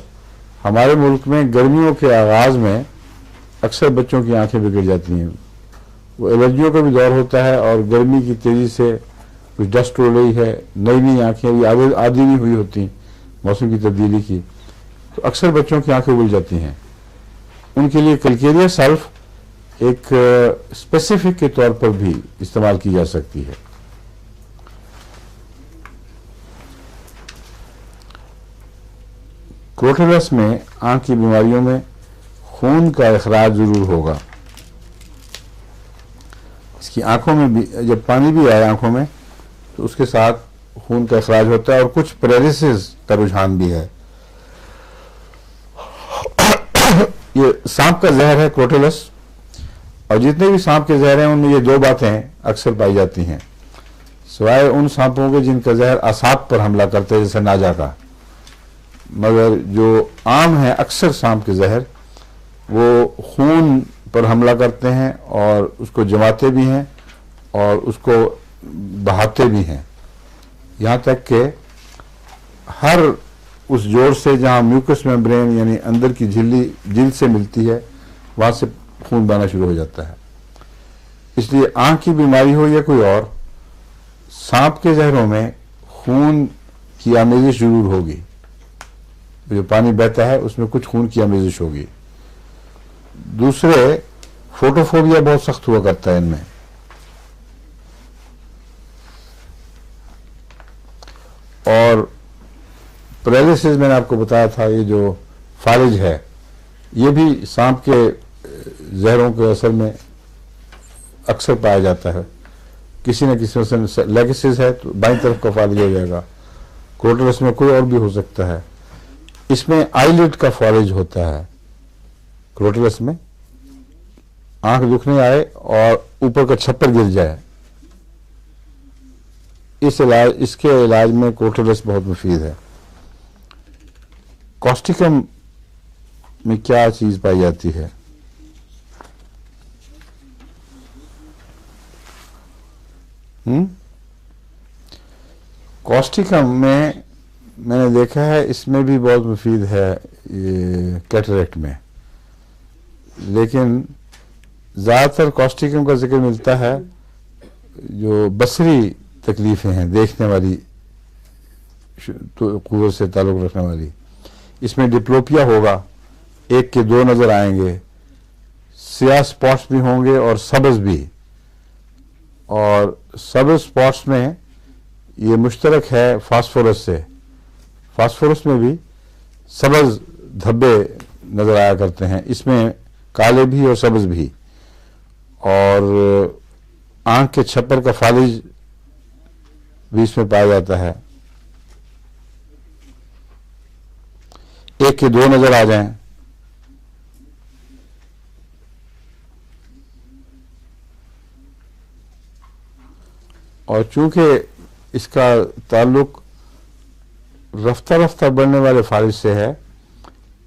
हमारे मुल्क में गर्मियों के आगाज़ में अक्सर बच्चों की आंखें बिगड़ जाती हैं। वो एलर्जियों का भी दौर होता है और गर्मी की तेज़ी से कुछ डस्ट हो रही है, नई नई आंखें भी आदी नहीं हुई होती मौसम की तब्दीली की, तो अक्सर बच्चों की आंखें उबल जाती हैं। उनके लिए कैलकेरिया सल्फ एक स्पेसिफिक के तौर पर भी इस्तेमाल की जा सकती है। क्रोटेलस में आंख की बीमारियों में खून का अखराज जरूर होगा। इसकी आंखों में भी जब पानी भी आए आंखों में तो उसके साथ खून का अखराज होता है और कुछ पैरालिसिस का रुझान भी है। ये सांप का जहर है क्रोटेलस, और जितने भी सांप के जहर हैं उनमें ये दो बातें अक्सर पाई जाती हैं, सिवाय उन सांपों के जिनका जहर असाब पर हमला करते हैं जैसे नाजा का। मगर जो आम है अक्सर सांप के जहर वो खून पर हमला करते हैं और उसको जमाते भी हैं और उसको बहाते भी हैं, यहाँ तक कि हर उस जोड़ से जहाँ म्यूकस मेम्ब्रेन यानी अंदर की झिल्ली जिल्द से मिलती है वहाँ से खून बहना शुरू हो जाता है। इसलिए आँख की बीमारी हो या कोई और, सांप के जहरों में खून की आमेजिश जरूर होगी। जो पानी बहता है उसमें कुछ खून की आमेजिश होगी। दूसरे, फोटोफोबिया बहुत सख्त हुआ करता है इनमें। और पैरालिसिस मैंने आपको बताया था, ये जो फालिज है ये भी सांप के जहरों के असर में अक्सर पाया जाता है। किसी न किसी वजह लेगेसिस है तो बाईं तरफ का फालिज हो जाएगा, क्रोटेलस में कोई और भी हो सकता है। इसमें आईलिड का फालिज होता है क्रोटेलस में, आंख दुखने आए और ऊपर का छप्पर गिर जाए, इसके इलाज में क्रोटेलस बहुत मुफीद है। कॉस्टिकम में क्या चीज पाई जाती है? कॉस्टिकम में मैंने देखा है इसमें भी बहुत मुफीद है ये कैटरेक्ट में, लेकिन ज़्यादातर कॉस्टिकम का जिक्र मिलता है जो बसरी तकलीफ़ें हैं, देखने वाली तो कुव्वत से ताल्लुक़ रखने वाली। इसमें डिप्लोपिया होगा, एक के दो नज़र आएंगे, सियाह स्पॉट्स भी होंगे और सब्ज़ भी। और सब्ज़ स्पॉट्स में ये मुश्तरक है फास्फोरस से, फास्फोरस में भी सब्ज़ धब्बे नज़र आया करते हैं, इसमें काले भी और सब्ज़ भी। और आंख के छप्पर का फालिज भी इसमें पाया जाता है, एक के दो नज़र आ जाएं। और चूंकि इसका ताल्लुक रफ्ता रफ्ता बढ़ने वाले फालिज से है,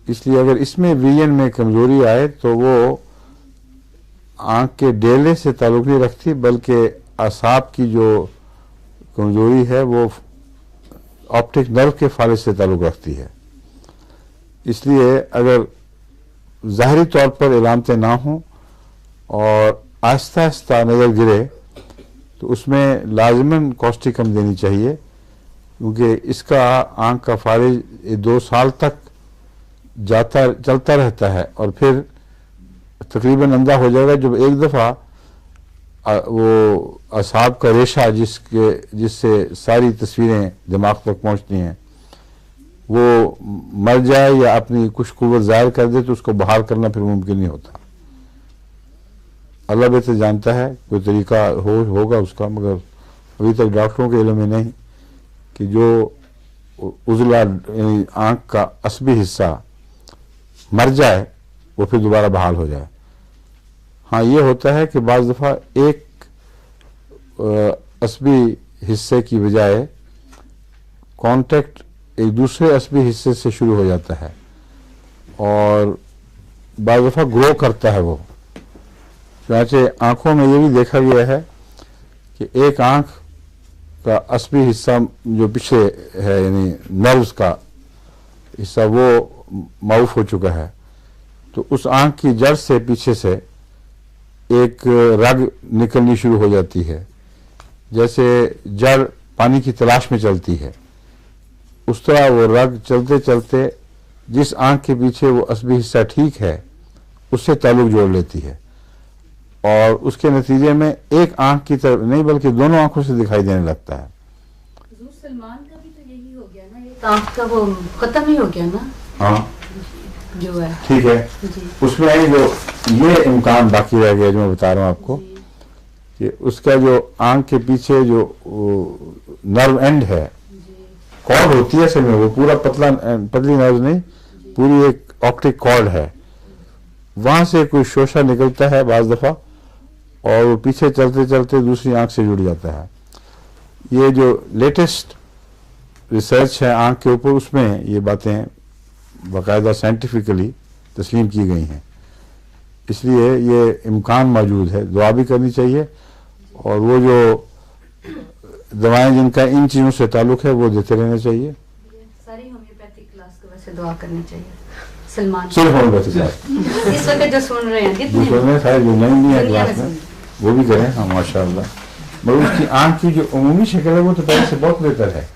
इसलिए अगर इसमें विजन में कमजोरी आए तो वो आंख के डेले से ताल्लुक नहीं रखती, बल्कि असाब की जो कमजोरी है वो ऑप्टिक नर्व के फालिज से ताल्लुक़ रखती है। इसलिए अगर ज़ाहरी तौर पर इलामतें ना हों और आहिस्ता आहिस्ता नज़र गिरे तो उसमें लाजमन कॉस्टिकम देनी चाहिए, क्योंकि इसका आँख का फालिज 2 साल तक चलता रहता है और फिर तकरीबन अंधा हो जाएगा जब एक दफ़ा वो असाब का रेशा जिससे सारी तस्वीरें दिमाग तक पहुंचती हैं वो मर जाए या अपनी कुछ कुव्वत ज़ाहिर कर दे तो उसको बहाल करना फिर मुमकिन नहीं होता। अल्लाह बेहतर जानता है कोई तरीका होगा उसका, मगर अभी तक डॉक्टरों के इल्म में नहीं कि जो उजला यानी आँख का असबी हिस्सा मर जाए वो फिर दोबारा बहाल हो जाए। हाँ, ये होता है कि बाज़ दफ़ा एक असबी हिस्से की बजाय कांटेक्ट एक दूसरे असबी हिस्से से शुरू हो जाता है और बाज़ दफ़ा ग्रो करता है वो। चुनांचे आँखों में ये भी देखा गया है कि एक आँख का असबी हिस्सा जो पीछे है यानी नर्व्स का हिस्सा वो माउफ हो चुका है, तो उस आँख की जड़ से पीछे से एक रग निकलनी शुरू हो जाती है। जैसे जड़ पानी की तलाश में चलती है उस तरह वो रग चलते चलते जिस आँख के पीछे वो असबी हिस्सा ठीक है उससे ताल्लुक जोड़ लेती है और उसके नतीजे में एक आँख की तरफ नहीं बल्कि दोनों आँखों से दिखाई देने लगता है। हुजूर सलमान का भी तो यही हो गया ना, एक आँख का वो खत्म ही हो गया ना। हाँ जो है ठीक है, उसमें जो ये इम्कान बाकी रह गया जो मैं बता रहा हूँ आपको कि उसका जो आँख के पीछे जो नर्व एंड है, कॉर्ड होती है असल में, वो पूरा पतली नर्व नहीं, पूरी एक ऑप्टिक कॉर्ड है, वहां से कोई शोशा निकलता है बाज दफा और वो पीछे चलते चलते दूसरी आंख से जुड़ जाता है। ये जो लेटेस्ट रिसर्च है आंख के ऊपर उसमें ये बातें बाकायदा साइंटिफिकली तस्लीम की गई हैं, इसलिए ये इम्कान मौजूद है। दुआ भी करनी चाहिए और वो जो दवाएं जिनका इन चीज़ों से ताल्लुक़ है वो देते रहना चाहिए। सारी होम्योपैथिक क्लास को वैसे दुआ करनी चाहिए। सलमान सिर्फ होम्योपैथिक इस वक्त जो सुन रहे हैं जितने जो नहीं है दुनिया क्लास में में वो भी करें। हाँ माशाअल्लाह, मगर उसकी आँख की जो उमूमी शक्ल है वो तो पहले से बहुत बेहतर है,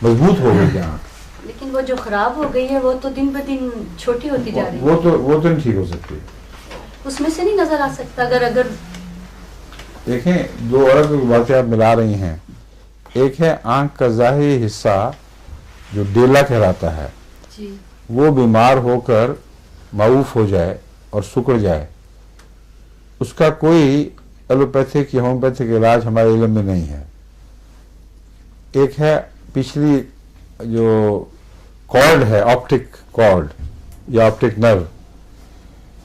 मजबूत हो गई है आँख। लेकिन वो जो खराब हो गई है वो तो दिन ब दिन छोटी होती जा रही है। वो तो नहीं ठीक हो सकती। उसमें से नहीं नजर आ सकता अगर देखें दो अलग बातें आप मिला रही हैं। एक है आँख का ज़ाहिरी हिस्सा जो डेला कहलाता है जी, वो बीमार होकर माऊफ हो जाए और सुकड़ जाए, उसका कोई एलोपैथिक या होम्योपैथिक इलाज हमारे इल्म में नहीं है। एक है पिछली जो कॉर्ड है, ऑप्टिक कॉर्ड या ऑप्टिक नर्व,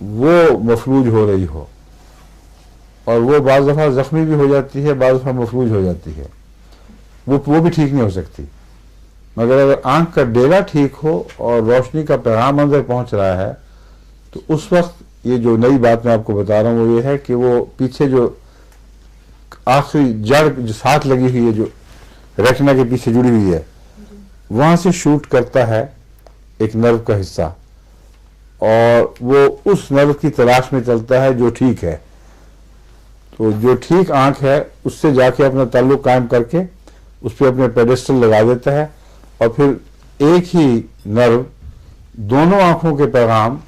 वो मफलूज हो रही हो और वो बाज़ दफ़ा ज़ख्मी भी हो जाती है, बाज़ दफ़ा मफलूज हो जाती है, वो भी ठीक नहीं हो सकती। मगर अगर आंख का डेला ठीक हो और रोशनी का पैगाम अंदर पहुंच रहा है तो उस वक्त ये जो नई बात मैं आपको बता रहा हूँ वो ये है कि वो पीछे जो आखिरी जड़ जो साथ लगी हुई है, जो रेटिना के पीछे जुड़ी हुई है, वहां से शूट करता है एक नर्व का हिस्सा और वो उस नर्व की तलाश में चलता है जो ठीक है। तो जो ठीक आंख है उससे जाके अपना ताल्लुक कायम करके उस पर अपने पेडेस्टल लगा देता है और फिर एक ही नर्व दोनों आंखों के पैगाम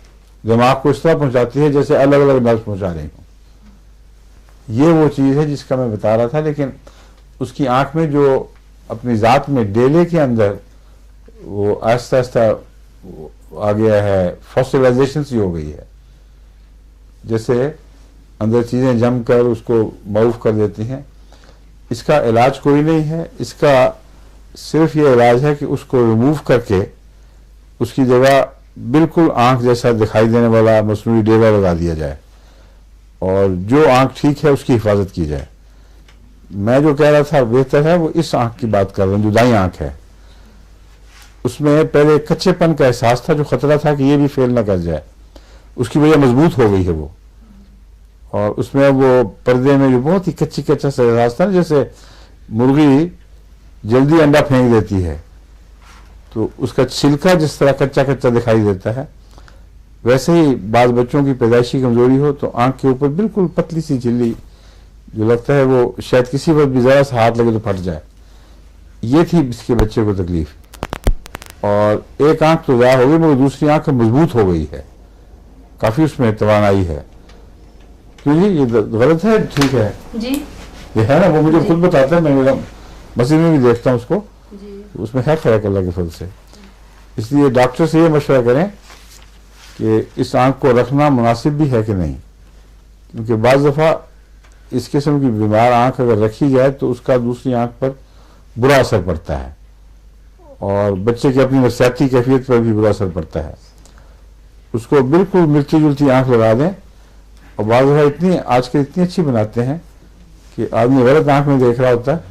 दिमाग को इस तरह पहुंचाती है जैसे अलग अलग नर्व पहुंचा रही हूं। ये वो चीज़ है जिसका मैं बता रहा था। लेकिन उसकी आंख में जो अपनी ज़ात में डेले के अंदर वो आहिस्ता आहिस्ता आ गया है, फॉसिलाइजेशन सी हो गई है, जैसे अंदर चीज़ें जम कर उसको माऊफ कर देती हैं। इसका इलाज कोई नहीं है, इसका सिर्फ ये इलाज है कि उसको रिमूव करके उसकी जगह बिल्कुल आंख जैसा दिखाई देने वाला मसनूई डेला लगा दिया जाए और जो आंख ठीक है उसकी हिफाजत की जाए। मैं जो कह रहा था बेहतर है वो इस आंख की बात कर रहा हूँ जो दाईं आंख है। उसमें पहले कच्चेपन का एहसास था, जो खतरा था कि ये भी फेल ना कर जाए, उसकी वजह मजबूत हो गई है वो। और उसमें वो पर्दे में जो बहुत ही कच्चा सा एहसास था, जैसे मुर्गी जल्दी अंडा फेंक देती है तो उसका छिलका जिस तरह कच्चा कच्चा दिखाई देता है, वैसे ही बाल बच्चों की पैदाइशी कमजोरी हो तो आंख के ऊपर बिल्कुल पतली सी झिल्ली जो लगता है वो शायद किसी वक्त भी जरा सा हाथ लगे तो फट जाए, ये थी इसके बच्चे को तकलीफ। और एक आंख तो ज़ाया हो गई मगर दूसरी आंख मजबूत हो गई है, काफी उसमें तवानाई है। क्यों जी, ये गलत है ठीक है? जी ये है ना, वो मुझे खुद बताता है, मैं मेरा मस्जिद में भी देखता हूँ उसको, जी उसमें है फर्क अल्लाह के फल से। इसलिए डॉक्टर से ये मशवरा करें कि इस आंख को रखना मुनासिब भी है कि नहीं, क्योंकि बाज़ दफ़ा इस किस्म की बीमार आंख अगर रखी जाए तो उसका दूसरी आंख पर बुरा असर पड़ता है और बच्चे की अपनी नफसियाती कैफियत पर भी बुरा असर पड़ता है। उसको बिल्कुल मिलती जुलती आंख लगा दें, और बाज़ दफ़ा इतनी आजकल इतनी अच्छी बनाते हैं कि आदमी गलत आंख में देख रहा होता है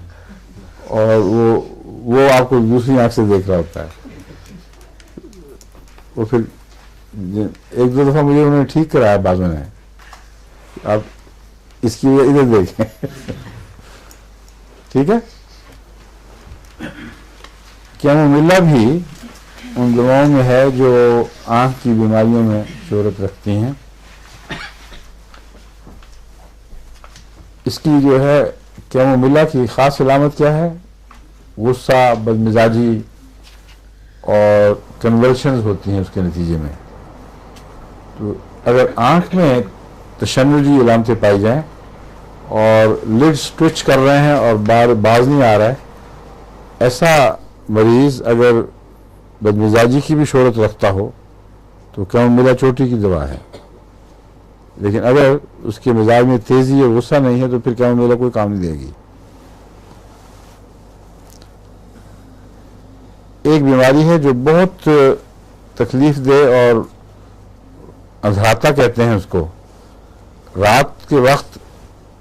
और वो आपको दूसरी आंख से देख रहा होता है। वो फिर एक दो दफ़ा मुझे उन्होंने ठीक कराया बाजू ने, आप इसकी वजह इधर देखें ठीक है। कैमोमिला भी उन दवाओं में है जो आंख की बीमारियों में शोहरत रखती हैं। इसकी जो है कैमोमिला की ख़ास अलामत क्या है? गुस्सा, बदमिजाजी और कन्वर्शंस होती हैं उसके नतीजे में। तो अगर आंख में तशन्नुजी अलामतें पाई जाएं और लिड्स ट्विच कर रहे हैं और बाज नहीं आ रहा है, ऐसा मरीज़ अगर बदमिजाजी की भी शोहरत रखता हो तो कैमोमिला चोटी की दवा है। लेकिन अगर उसके मिजाज में तेज़ी और गुस्सा नहीं है तो फिर कैमोमिला कोई काम नहीं देगी। एक बीमारी है जो बहुत तकलीफ दे और अंधराता कहते हैं उसको, रात के वक्त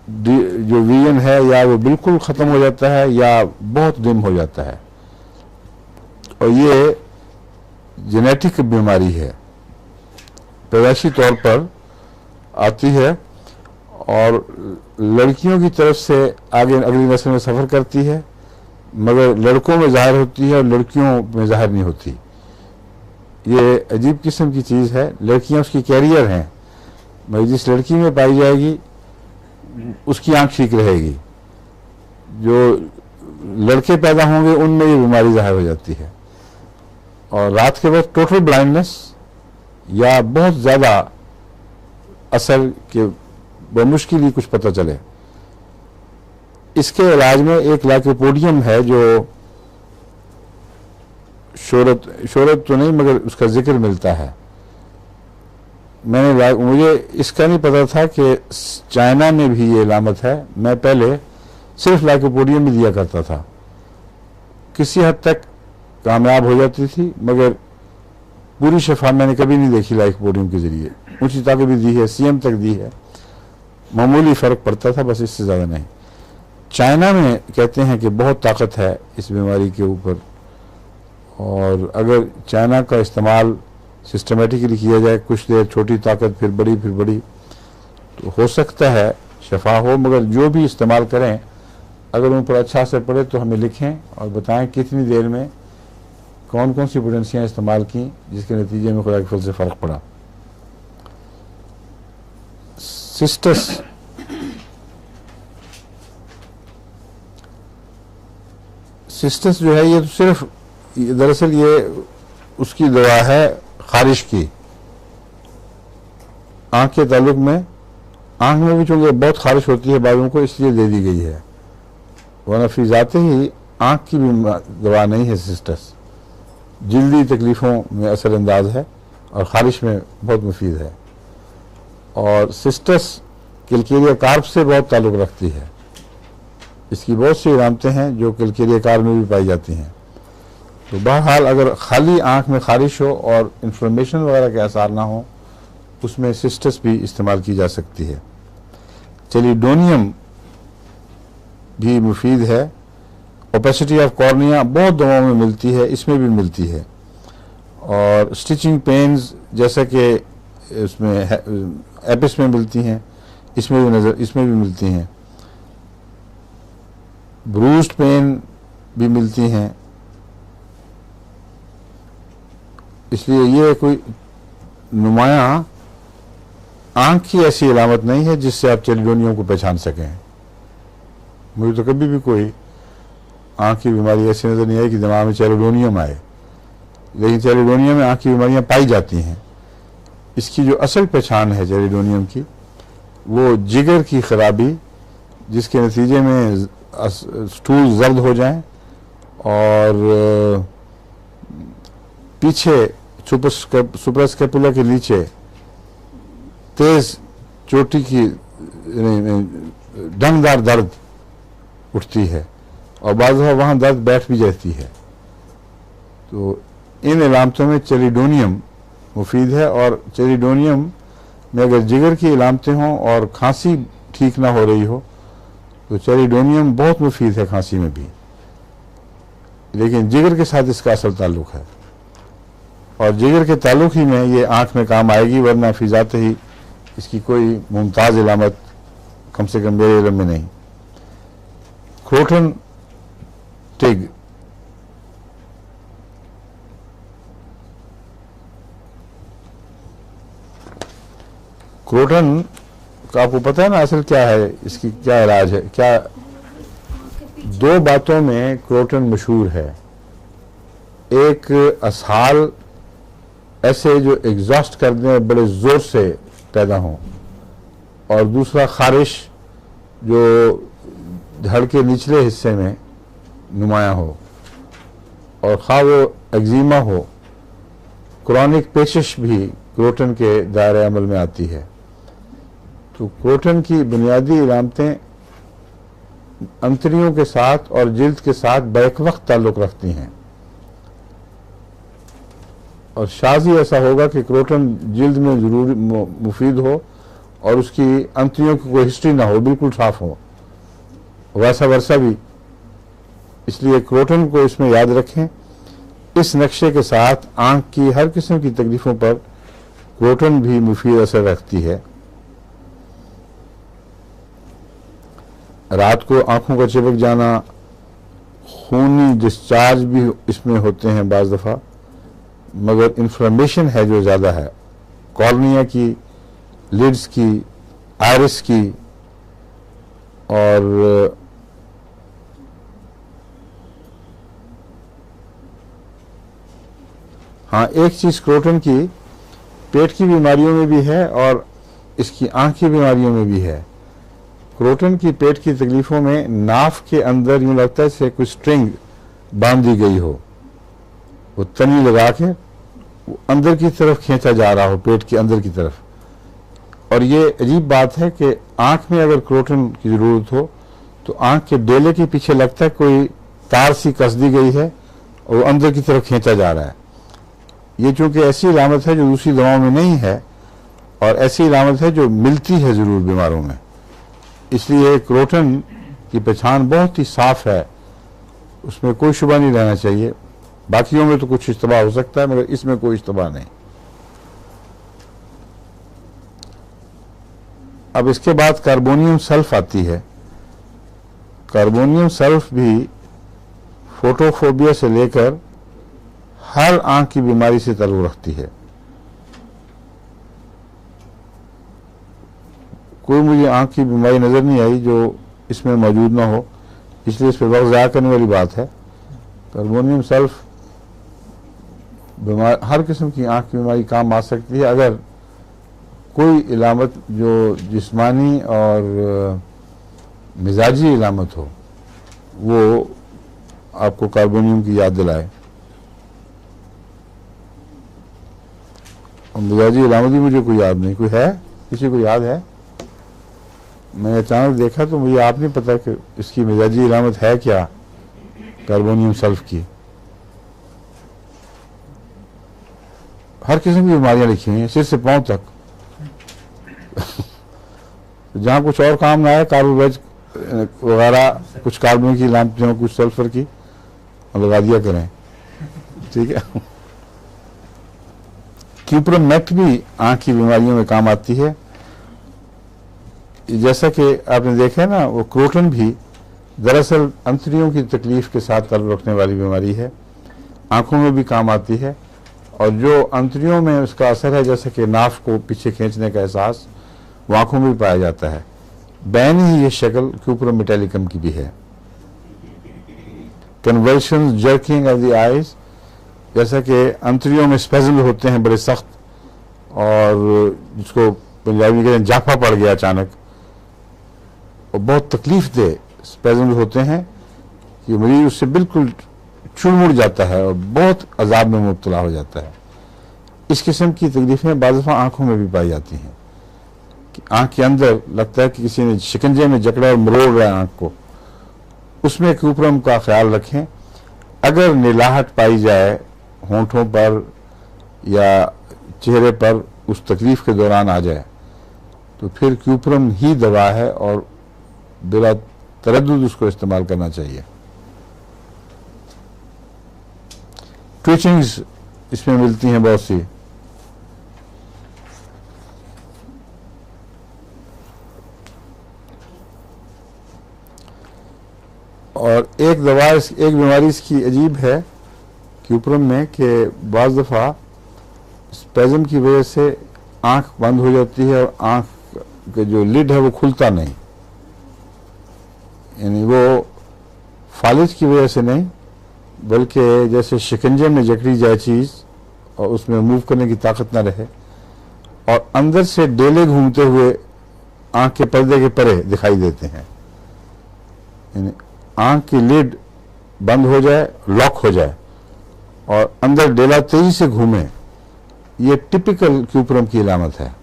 जो विजन है या वो बिल्कुल ख़त्म हो जाता है या बहुत डिम हो जाता है, और ये जेनेटिक बीमारी है, पैदाइशी तौर पर आती है और लड़कियों की तरफ से आगे अगली नस्ल में सफ़र करती है, मगर लड़कों में ज़ाहिर होती है और लड़कियों में ज़ाहिर नहीं होती। ये अजीब किस्म की चीज़ है। लड़कियां उसकी कैरियर हैं, मगर जिस लड़की में पाई जाएगी उसकी आंख ठीक रहेगी, जो लड़के पैदा होंगे उनमें ये बीमारी ज़ाहिर हो जाती है। और रात के वक्त टोटल ब्लाइंडनेस या बहुत ज़्यादा असर के बमुश्किल ही कुछ पता चले। इसके इलाज में एक लाइकोपोडियम है जो शोहरत तो नहीं मगर उसका जिक्र मिलता है। मुझे इसका नहीं पता था कि चाइना में भी ये अलामत है। मैं पहले सिर्फ लाइकोपोडियम ही दिया करता था, किसी हद तक कामयाब हो जाती थी, मगर पूरी शफा मैंने कभी नहीं देखी लाइकोपोडियम के जरिए। ऊंची ताकत भी दी है, सीएम तक दी है, मामूली फ़र्क पड़ता था, बस इससे ज़्यादा नहीं। चाइना में कहते हैं कि बहुत ताकत है इस बीमारी के ऊपर, और अगर चाइना का इस्तेमाल सिस्टमेटिकली किया जाए, कुछ देर छोटी ताकत फिर बड़ी, तो हो सकता है शफा हो। मगर जो भी इस्तेमाल करें, अगर उन पर अच्छा असर पड़े तो हमें लिखें और बताएं कितनी देर में कौन कौन सी पोटेंसियाँ इस्तेमाल की जिसके नतीजे में खुदा के फल से फ़र्क पड़ा। सिस्टस जो है ये तो सिर्फ दरअसल ये उसकी दवा है खारिश की, आंख के ताल्लुक में। आंख में भी चूंकि बहुत खारिश होती है बालों को, इसलिए दे दी गई है, वरना फी जाते ही आंख की भी दवा नहीं है सिस्टस। जल्दी तकलीफ़ों में असरअंदाज है और खारिश में बहुत मुफीद है। और सिस्टस किलकेरिया कार्प से बहुत ताल्लुक़ रखती है। इसकी बहुत सी इलामतें हैं जो किलकेरिया कार्प में भी पाई जाती हैं। तो बहरहाल अगर खाली आंख में खारिश हो और इन्फ्लेमेशन वगैरह के आसार ना हो, उसमें सिस्टस भी इस्तेमाल की जा सकती है। चेलिडोनियम भी मुफीद है। ओपेसिटी ऑफ कॉर्निया बहुत दवाओं में मिलती है, इसमें भी मिलती है। और स्टिचिंग पेन्स जैसा कि इसमें एपिस में मिलती हैं, इसमें भी मिलती हैं। ब्रूस्ड पेन भी मिलती हैं। इसलिए ये कोई नुमाया आंख की ऐसी अलामत नहीं है जिससे आप चेलिडोनियम को पहचान सकें। मुझे तो कभी भी कोई आंख की बीमारी ऐसी नज़र नहीं आई कि दिमाग में चेलिडोनियम आए, लेकिन चेलिडोनियम में आंख की बीमारियां पाई जाती हैं। इसकी जो असल पहचान है चेलिडोनियम की, वो जिगर की खराबी, जिसके नतीजे में स्टूल जर्द हो जाएं और पीछे सुपरस्कैपुला के नीचे तेज चोटी की डंगदार दर्द उठती है और बाज़ वहाँ दर्द बैठ भी जाती है। तो इन इलामतों में चेलिडोनियम मुफीद है, और चेलिडोनियम में अगर जिगर की इलामतें हों और खांसी ठीक ना हो रही हो तो चेलिडोनियम बहुत मुफीद है खांसी में भी, लेकिन जिगर के साथ इसका असल ताल्लुक है और जिगर के ताल्लुक ही में ये आँख में काम आएगी, वरना फिजाते ही इसकी कोई मुमताज़ इलामत कम से कम मेरे इल्म में नहीं। क्रोटन टिग क्रोटन का आपको पता है ना असल क्या है, इसकी क्या इलाज है? क्या दो बातों में क्रोटन मशहूर है, एक असहाल ऐसे जो एग्जॉस्ट कर दें बड़े जोर से पैदा हों, और दूसरा खारिश जो धड़ के निचले हिस्से में नुमाया हो, और खा वो एक्जिमा हो। क्रॉनिक पेशिश भी क्रोटन के दायरे अमल में आती है। तो क्रोटन की बुनियादी इलामतें अंतरियों के साथ और जिल्द के साथ बैक वक्त ताल्लुक रखती हैं, और शाज़ी ऐसा होगा कि क्रोटन जिल्द में जरूर मुफीद हो और उसकी अंतरियों की कोई हिस्ट्री ना हो, बिल्कुल साफ हो, वैसा वर्षा भी। इसलिए क्रोटन को इसमें याद रखें। इस नक्शे के साथ आंख की हर किस्म की तकलीफों पर क्रोटन भी मुफीद असर रखती है। रात को आंखों का चिपक जाना, खूनी डिस्चार्ज भी इसमें होते हैं बाज़ दफ़ा, मगर इन्फ्लेमेशन है जो ज़्यादा है, कॉर्निया की, लिड्स की, आयरिस की, और हाँ, एक चीज़ क्रोटन की पेट की बीमारियों में भी है और इसकी आँख की बीमारियों में भी है। क्रोटन की पेट की तकलीफ़ों में नाफ के अंदर यूँ लगता है जैसे कोई स्ट्रिंग बांध दी गई हो, वो तनी लगा के वो अंदर की तरफ खींचा जा रहा हो, पेट के अंदर की तरफ। और ये अजीब बात है कि आँख में अगर क्रोटन की ज़रूरत हो तो आँख के डेले के पीछे लगता है कोई तार सी कस दी गई है और वो अंदर की तरफ खींचा जा रहा है। ये चूँकि ऐसी इलामत है जो दूसरी दवाओं में नहीं है, और ऐसी इलामत है जो मिलती है ज़रूर बीमारों में, इसलिए क्रोटन की पहचान बहुत ही साफ है, उसमें कोई शुबा नहीं रहना चाहिए। बाकियों में तो कुछ इश्तबा हो सकता है, मगर इसमें कोई इश्तबा नहीं। अब इसके बाद कार्बोनियम सल्फ आती है। कार्बोनियम सल्फ भी फोटोफोबिया से लेकर हर आंख की बीमारी से ताल्लुक रखती है। कोई मुझे आंख की बीमारी नज़र नहीं आई जो इसमें मौजूद ना हो, इसलिए इस पर वक्त ज़ाया करने वाली बात है। कार्बोनियम सल्फ बीमार हर किस्म की आंख की बीमारी काम आ सकती है अगर कोई इलामत जो जिस्मानी और मिजाजी इलामत हो वो आपको कार्बोनियम की याद दिलाए। और मिजाजी इलामत भी मुझे कोई याद नहीं। कोई है? किसी को याद है? मैंने अचानक देखा तो मुझे आप नहीं पता कि इसकी मिजाजी इलामत है क्या कार्बोनियम सल्फ की। हर किस्म की बीमारियां लिखी हुई हैं सिर से पांव तक। जहाँ कुछ और काम ना आए, कार्बोवेज वगैरह कुछ कार्बन की इलामतें, कुछ सल्फर की लगा दिया करें, ठीक है। क्यूप्रोमेट भी आँख की बीमारियों में काम आती है। जैसा कि आपने देखा ना, वो क्रोटन भी दरअसल अंतरियों की तकलीफ के साथ ताल्लुक़ रखने वाली बीमारी है, आँखों में भी काम आती है और जो अंतरियों में उसका असर है, जैसे कि नाफ को पीछे खींचने का एहसास, वो आंखों में भी पाया जाता है। बैन ही ये शक्ल क्यूपरम मेटालिकम की भी है। Conversion, jerking of the eyes, जैसा कि अंतरियों में स्पेज़म होते हैं बड़े सख्त, और जिसको पंजाबी में कहते हैं जाफा पड़ गया अचानक, और बहुत तकलीफ दे स्पेज़म होते हैं कि मरीज उससे बिल्कुल चुड़मुड़ जाता है और बहुत अजाब में मुब्तला हो जाता है। इस किस्म की तकलीफें बाज़ दफ़ा आंखों में भी पाई जाती हैं कि आंख के अंदर लगता है कि किसी ने शिकंजे में जकड़ा और मरोड़ रहा है आंख को। उसमें क्यूपरम का ख्याल रखें। अगर नीलाहट पाई जाए होंठों पर या चेहरे पर उस तकलीफ के दौरान आ जाए, तो फिर क्यूपरम ही दवा है और बिला तरद्दुद उसको इस्तेमाल करना चाहिए। ट्विचिंग्स इसमें मिलती हैं बहुत सी। और एक बीमारी इसकी अजीब है क्यूपरम में कि बाज़ दफ़ा स्पेज़म की वजह से आंख बंद हो जाती है और आंख के जो लिड है वो खुलता नहीं, यानी वो फालिज की वजह से नहीं, बल्कि जैसे शिकंजे में जकड़ी जाए चीज़ और उसमें मूव करने की ताकत ना रहे और अंदर से डेले घूमते हुए आंख के पर्दे के परे दिखाई देते हैं, यानी आंख की लिड बंद हो जाए, लॉक हो जाए और अंदर डेला तेजी से घूमे, ये टिपिकल क्यूपरम की अलामत है।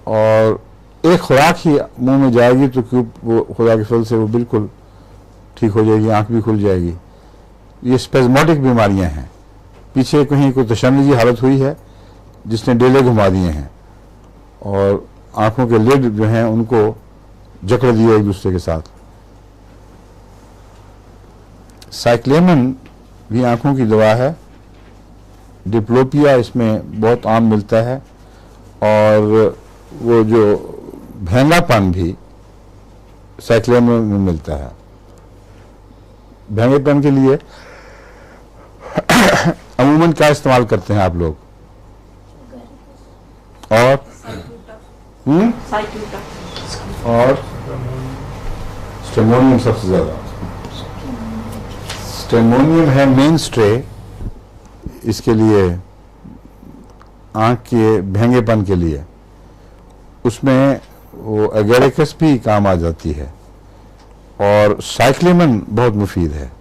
और एक खुराक ही मुंह में जाएगी तो वो खुदा के फल से वो बिल्कुल ठीक हो जाएगी, आंख भी खुल जाएगी। ये स्पेज़मोटिक बीमारियां हैं। पीछे कहीं कोई तशन्नुजी हालत हुई है जिसने डेले घुमा दिए हैं और आंखों के लिड जो हैं उनको जकड़ दिया एक दूसरे के साथ। साइक्लेमन भी आंखों की दवा है। डिप्लोपिया इसमें बहुत आम मिलता है और वो जो भेंगापन भी साइक्लेमन में मिलता है। भेंगेपन के लिए अमूमन क्या इस्तेमाल करते हैं आप लोग? और स्टेमोनियम सबसे ज्यादा। स्टेमोनियम है मेन स्ट्रे इसके लिए, आंख के भेंगेपन के लिए। उसमें वो एगेरिकस भी काम आ जाती है और साइक्लेमन बहुत मुफीद है।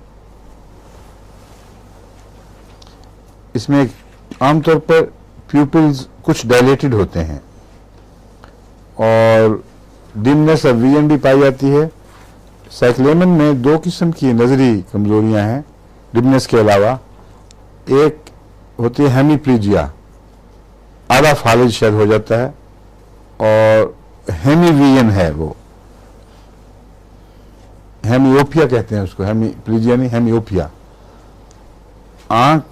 इसमें आमतौर पर प्यूपिल्स कुछ डायलेटेड होते हैं और डिमनेस और विजन भी पाई जाती है। साइक्लेमन में दो किस्म की नजरी कमजोरियां हैं डिमनेस के अलावा। एक होती है हेमीप्लीजिया, आधा फालिज शायद हो जाता है, और हेमीविजन है वो, हेमियोपिया कहते हैं उसको, हेमीप्लीजिया नहीं हेमियोपिया। आंख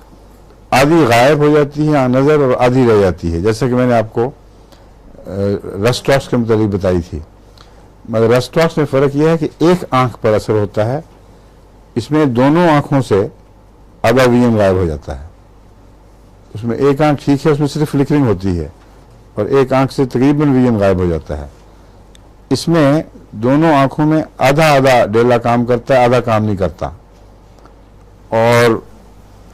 आधी गायब हो जाती है नजर और आधी रह जाती है, जैसे कि मैंने आपको रस्टॉक्स के मुताबिक बताई थी। मगर रस्टॉक्स में फर्क यह है कि एक आंख पर असर होता है, इसमें दोनों आंखों से आधा विजन गायब हो जाता है। उसमें एक आंख ठीक है, उसमें सिर्फ फ्लिकरिंग होती है, और एक आंख से तकरीबन विजन गायब हो जाता है। इसमें दोनों आंखों में आधा आधा डेला काम करता है, आधा काम नहीं करता। और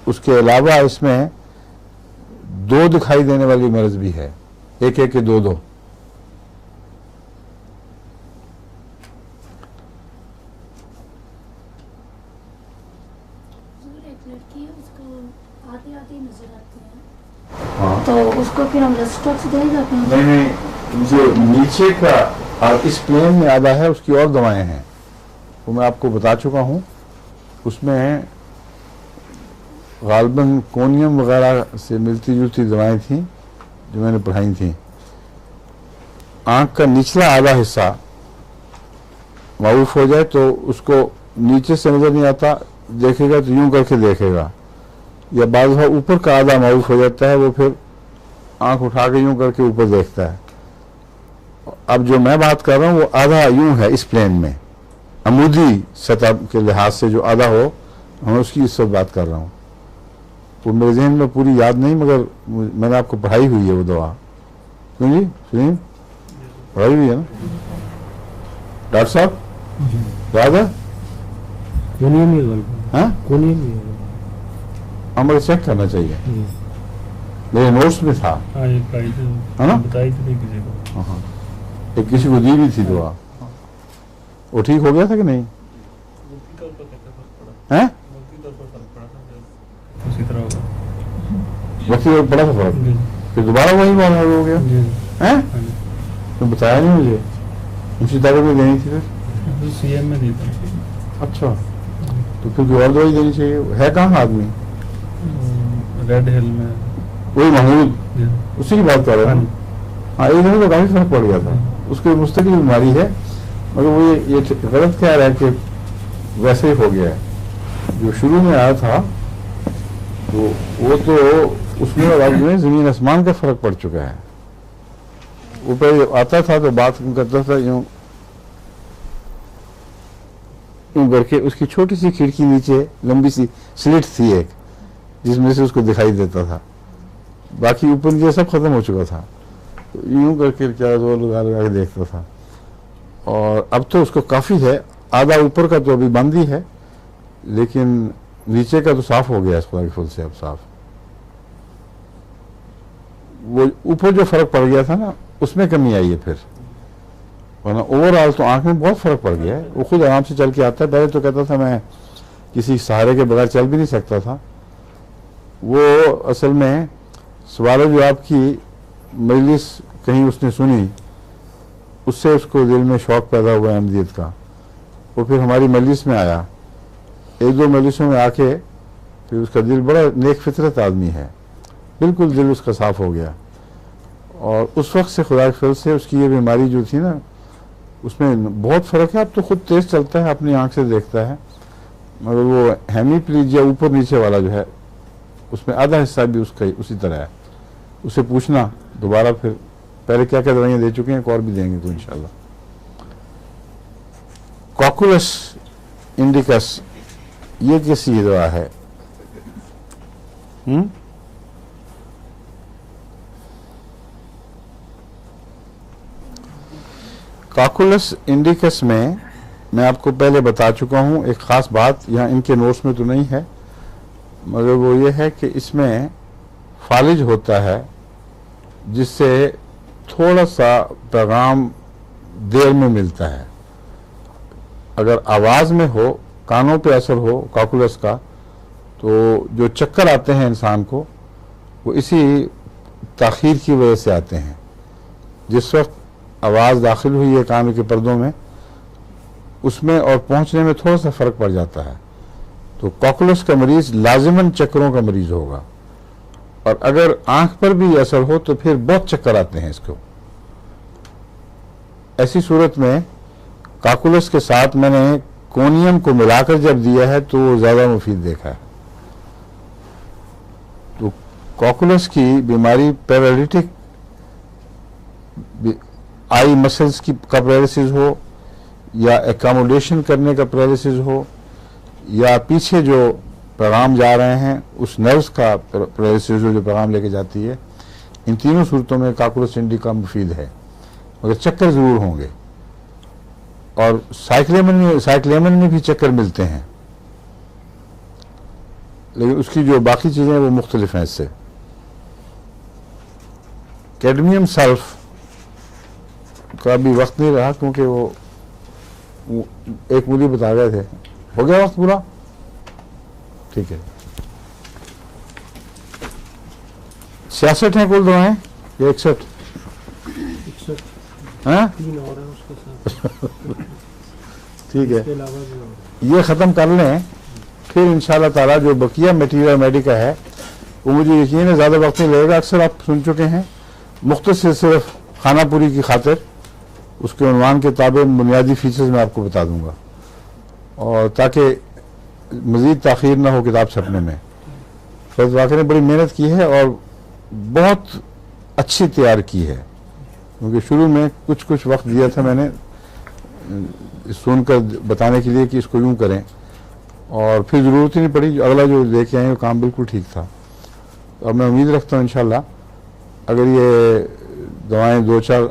उसके अलावा इसमें दो दिखाई देने वाली मर्ज भी है, एक एक के दो दो। एक लड़की है, उसको आधी आधी नजर आती है, हाँ। तो उसको फिर हम रस्टॉक्स दे जाते हैं। नहीं, जो नीचे का और इस प्लेन में आधा है उसकी और दवाएं हैं, वो मैं आपको बता चुका हूं। उसमें गालबन कोनियम वगैरह से मिलती जुलती दवाएं थी जो मैंने पढ़ाई थी। आंख का निचला आधा हिस्सा मारूफ हो जाए तो उसको नीचे से नजर नहीं आता, देखेगा तो यूं करके देखेगा, या बाद में ऊपर का आधा मारूफ हो जाता है, वो फिर आंख उठा के यूं करके ऊपर देखता है। अब जो मैं बात कर रहा हूं वो आधा यूं है इस प्लेन में, अमूदी सतह के लिहाज से जो आधा हो, मैं उसकी इस वक्त बात कर रहा हूं। वो मेरे जहन में पूरी याद नहीं, मगर मैंने आपको पढ़ाई हुई है वो दवा। क्यों जी सुनील, पढ़ाई हुई है ना डॉक्टर साहब, याद है? कोनियम ही है, हाँ कोनियम ही है। हमें चेक करना चाहिए, मेरे नोट्स में था। हाँ ये पाई थी, है ना? बताई थी नहीं किसी को। हाँ, एक किसी को दी भी थी दवा, वो ठीक हो गया था कि नहीं? मुफ्ती तौर पर कैसे फर्क पड़ा? हैं? मुफ्ती तौर पर फर्क पड़ा था, उसी तरह होगा। वक्त में बड़ा था फर्क, जी फिर दोबारा वही बात हो गया। जी हैं? हाँ जी। तो बताया नहीं मुझे, उसी तारीख में देनी थी फिर। तो सीएम में दी थी। अच्छा, तो फिर कोई और दवाई देनी चाहिए। है कहाँ आदमी? रेड हिल में। वही महमूद, जी उसी की बात कर रहे हाँ हैं। हाँ, एक दिन तो काफी फर्क पड़ गया था। उसकी मुस्तकिल बीमारी है, मगर वो ये गलत ख्याल है कि वैसे ही हो गया है। जो शुरू में आया था तो वो तो उसमें और अब में जमीन आसमान का फर्क पड़ चुका है। वो पहले आता था तो बात करता था यूं यूं करके, उसकी छोटी सी खिड़की नीचे लंबी सी स्लिट थी एक, जिसमें से उसको दिखाई देता था, बाकी ऊपर नीचे सब खत्म हो चुका था। तो यूं करके क्या जोर लगा लगा के देखता था। और अब तो उसको काफी है, आधा ऊपर का तो अभी बंद ही है, लेकिन नीचे का तो साफ हो गया, खुदा के फल से अब साफ। वो ऊपर जो फर्क पड़ गया था ना, उसमें कमी आई है फिर, वरना ओवरऑल तो आंख में बहुत फर्क पड़ गया है। वो खुद आराम से चल के आता है। पहले तो कहता था मैं किसी सहारे के बगैर चल भी नहीं सकता था। वो असल में सवाल जवाब की मजलिस कहीं उसने सुनी, उससे उसको दिल में शौक पैदा हुआ अहमदियत का। वो फिर हमारी मजलिस में आया, एक दो मजलिसों में आके फिर उसका दिल बड़ा नेक फितरत आदमी है, बिल्कुल दिल उसका साफ हो गया। और उस वक्त से खुदा के फजल से उसकी ये बीमारी जो थी ना, उसमें बहुत फ़र्क है। अब तो खुद तेज चलता है, अपनी आंख से देखता है, मगर वो हेमीप्लीजिया ऊपर नीचे वाला जो है, उसमें आधा हिस्सा भी उसका उसी तरह है। उसे पूछना दोबारा, फिर पहले क्या क्या दवाइयाँ दे चुके हैं, एक और भी देंगे तो इंशाल्लाह। कॉकुलस इंडिकस, ये कैसी दवा है? कॉकुलस इंडिकस में मैं आपको पहले बता चुका हूं, एक खास बात यहाँ इनके नोट्स में तो नहीं है, मगर वो ये है कि इसमें फालिज होता है, जिससे थोड़ा सा पैगाम देर में मिलता है। अगर आवाज़ में हो, कानों पे असर हो कॉकुलस का, तो जो चक्कर आते हैं इंसान को, वो इसी ताख़ीर की वजह से आते हैं। जिस वक्त आवाज़ दाखिल हुई है कान के पर्दों में, उसमें और पहुंचने में थोड़ा सा फ़र्क पड़ जाता है। तो कॉकुलस का मरीज़ लाजिमन चक्करों का मरीज़ होगा, और अगर आंख पर भी असर हो तो फिर बहुत चक्कर आते हैं इसको। ऐसी सूरत में कॉकुलस के साथ मैंने कोनियम को मिलाकर जब दिया है तो वो ज़्यादा मुफीद देखा है। तो कॉकुलस की बीमारी पैरालिटिक आई मसल्स की का पैरालिसिस हो, या एकोमोडेशन करने का पैरालिसिस हो, या पीछे जो पैगाम जा रहे हैं उस नर्व्स का पैरालिसिस हो जो पैगाम लेके जाती है, इन तीनों सूरतों में कॉकुलस इंडिका मुफीद है, मगर चक्कर ज़रूर होंगे। और साइक्लेमन में भी चक्कर मिलते हैं, लेकिन उसकी जो बाकी चीज़ें वो मुख्तलिफ हैं इससे। कैडमियम सल्फ का भी वक्त नहीं रहा, क्योंकि वो एक मूली बता गए थे। हो गया वक्त पूरा? ठीक है। 66 हैं कुल दवाएं या 61? 61 हैं? 3 और है उसके साथ। ठीक है, इसके अलावा भी और। ये ख़त्म कर लें, फिर इंशाल्लाह ताला जो बकिया मटीरियल मेडिका है वो मुझे यकीन है ज़्यादा वक्त नहीं लगेगा। अक्सर आप सुन चुके हैं, मुख्तसर सिर्फ खानापुरी की खातिर उसके उन्वान के ताबे बुनियादी फीचर्स मैं आपको बता दूंगा, और ताकि मज़ीद ताख़ीर ना हो किताब छपने में। फैज़ वाक़ई ने बड़ी मेहनत की है और बहुत अच्छी तैयार की है, क्योंकि शुरू में कुछ कुछ वक्त दिया था मैंने सुनकर बताने के लिए कि इसको यूँ करें, और फिर ज़रूरत ही नहीं पड़ी। अगला जो लेके आए वो काम बिल्कुल ठीक था। और मैं उम्मीद रखता हूँ इंशाल्लाह अगर ये दवाएं 2-4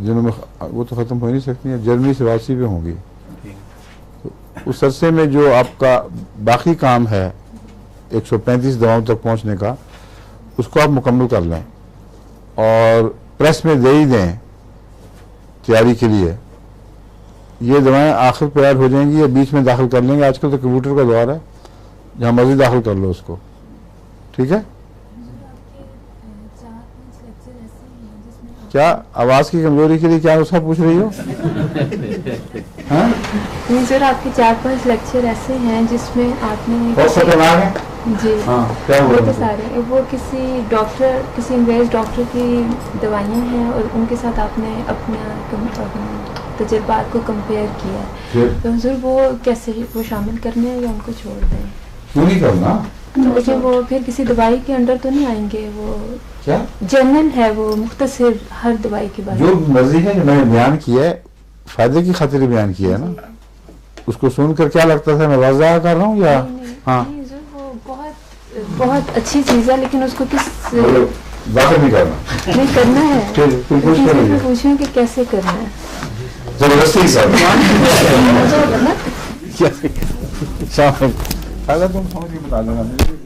दिनों में वो तो ख़त्म हो नहीं सकती हैं, जनवरी से वापसी पे होंगी। तो उस अरसे में जो आपका बाकी काम है 135 दवाओं तक पहुंचने का, उसको आप मुकम्मल कर लें और प्रेस में दे ही दें तैयारी के लिए। ये दवाएं आखिर पर ऐड हो जाएंगी या बीच में दाखिल कर लेंगे। आजकल तो कंप्यूटर का दौर है, जहाँ मर्जी दाखिल कर लो उसको, ठीक है। क्या आवाज की कमजोरी के लिए क्या नुस्खा पूछ रही हो? हाँ? नहीं सर, आपके 4-5 लेक्चर ऐसे हैं जिसमें आपने जी हाँ, क्या वो हुआ तो उनको? सारे वो किसी डॉक्टर, किसी अंग्रेज डॉक्टर की दवाइयाँ हैं और उनके साथ आपने अपने तजुर्बात को कंपेयर किया है। फिर तो हुजूर वो कैसे वो शामिल करने हैं या उनको छोड़ दें? क्यों नहीं करना? लेकिन वो फिर किसी दवाई के अंडर तो नहीं आएंगे? वो क्या जनरल है, वो मुख्तसर हर दवाई के बारे जो में। मर्जी है, जो मैंने बयान किया है फायदे की खातिर बयान किया है ना। उसको सुनकर क्या लगता था मैं वाज़ा कर रहा हूँ या? हाँ, नहीं हुजूर, वो बहुत बहुत अच्छी चीज़ है, लेकिन उसको किस मतलब दाखिल नहीं करना, नहीं करना है। फिर तुम पूछ लेकिन कर सिर्फ रही मैं हो। पूछ रही हूँ कि कैसे करना है। जबरदस्ती करना। मजा होगा ना। फायदा तुम समझ के बता देना।